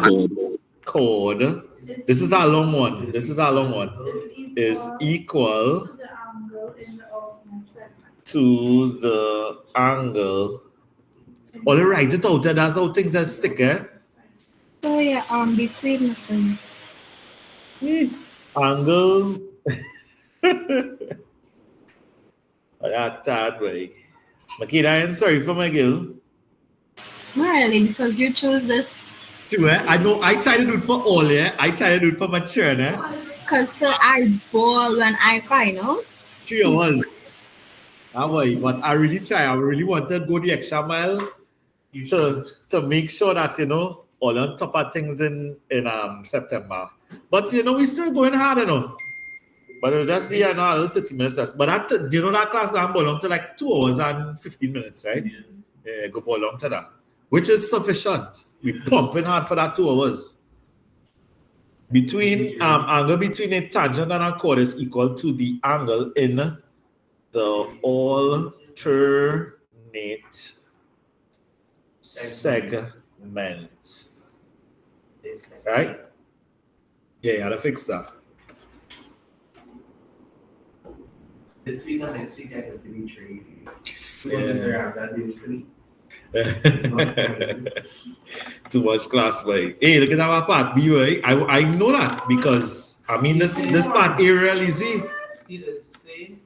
chord. This is a long one. This is a long one. Is equal to the angle. All right, it out there. That's how things that stick, So yeah, between the same. Angle. That tad way. Makita, I'm sorry for my girl. Not really, because you choose this. True, I know. I try to do it for all, I try to do it for my children, Because I ball when I find out. 3 hours. But I really try. I really want to go the extra mile to make sure that, you know, all on top of things in September. But, you know, we're still going hard, you know. But it'll just be a little 30 minutes. But that, you know, that class going to to like 2 hours and 15 minutes, right? Yeah, go along to that. Which is sufficient. We're pumping hard for that 2 hours. Angle between a tangent and a chord is equal to the angle in the alternate segment. Right? Yeah, you had to fix that. This week and next week I got to be trade. Yeah. That is pretty. Too much class, boy. Hey, look at our part B, right? I know that because I mean this part A real easy.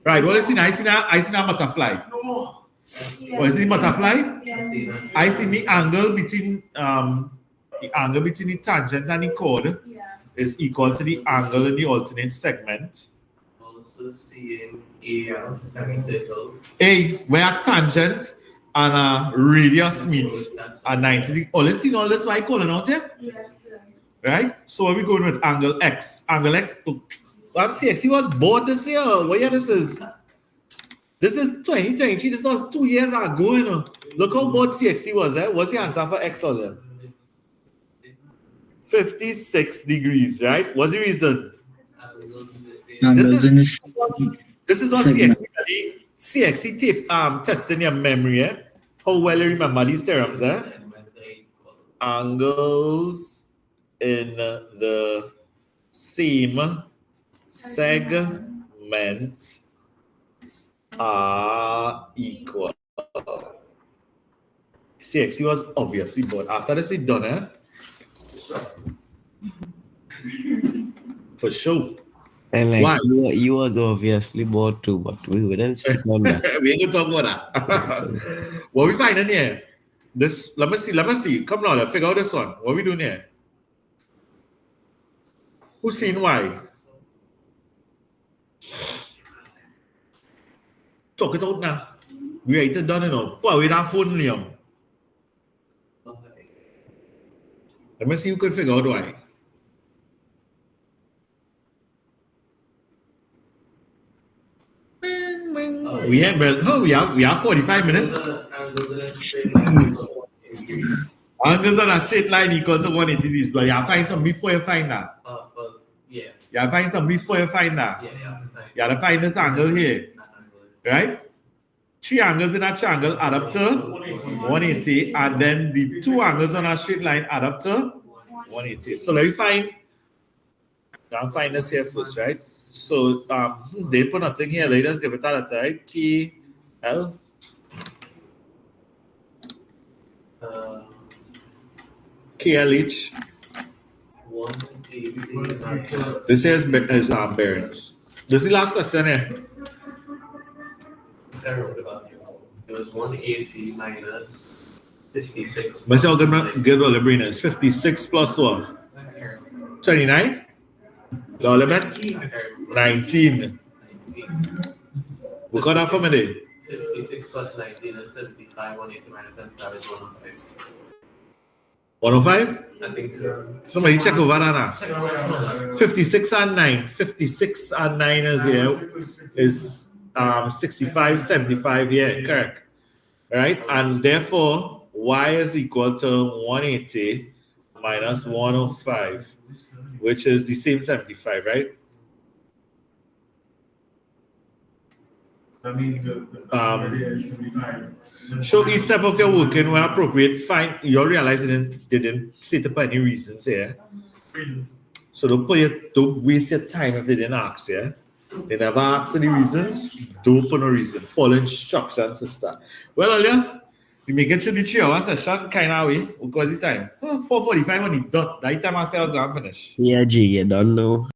Right, what is it? I see a butterfly. No. What is it, butterfly? Yes. I see the angle between the tangent and the chord is equal to the angle in the alternate segment. Also seeing a semicircle. A where tangent and a radius meet at 90 degrees. Oh, let's see all this why calling out here. Yes, sir. Right? So are we going with angle X? Angle X. CSEC was bored this year. What year this is? This is 2023. This was 2 years ago. You know. Look how bored CSEC was. What's the answer for X on there? 56 degrees, right? What's the reason? This is what CSEC tape testing your memory. How well you remember these theorems. Angles in the same segment are equal. CSEC was obviously bored. After this, we done for sure. And like Why? you was obviously bored too, but we wouldn't speak on that. We ain't gonna talk about that. What we finding here? This let me see. Come now, let's figure out this one. What we doing here? Who's seen why? Talk it out now. We ain't done enough. Why we that phone, Liam? Let me see who could figure out why. We have 45 minutes. Angles on a straight line equal to 180 degrees, but you have to find some before you find that. Yeah. You have to find some before you find that. Yeah. You have to find this angle here. Right? 3 angles in a triangle add up to 180, and then the 2 angles on a straight line add up to 180. So let me find this here first, right? So they put nothing here. Let us give it a letter, right? K L. KLH. This here is bearings. This is the last question here. It was 180 minus 56. Let's all give all the brainers. 56 plus what? 29? All the bet? 19. We got that from a day. 56 plus 19 is 75. 180 minus 75 is 105. 105? I think so. Somebody check over that now. Check over that. 56 and 9. 56 and 9 is here. Is 65, 75 here. Correct. Right? And therefore, y is equal to 180 minus 105, which is the same 75, right? That means the 75. So each step of your working where appropriate, fine. You'll realize they didn't set up any reasons here. So don't waste your time if they didn't ask, yeah? They never ask any reasons. Don't put no reason. Follow instructions, sister. Well, Alia, we make it to the 3 hour session kind of way. What was the time? 4:45 on the dot. That time I say I was going to finish. Yeah, G, you don't know.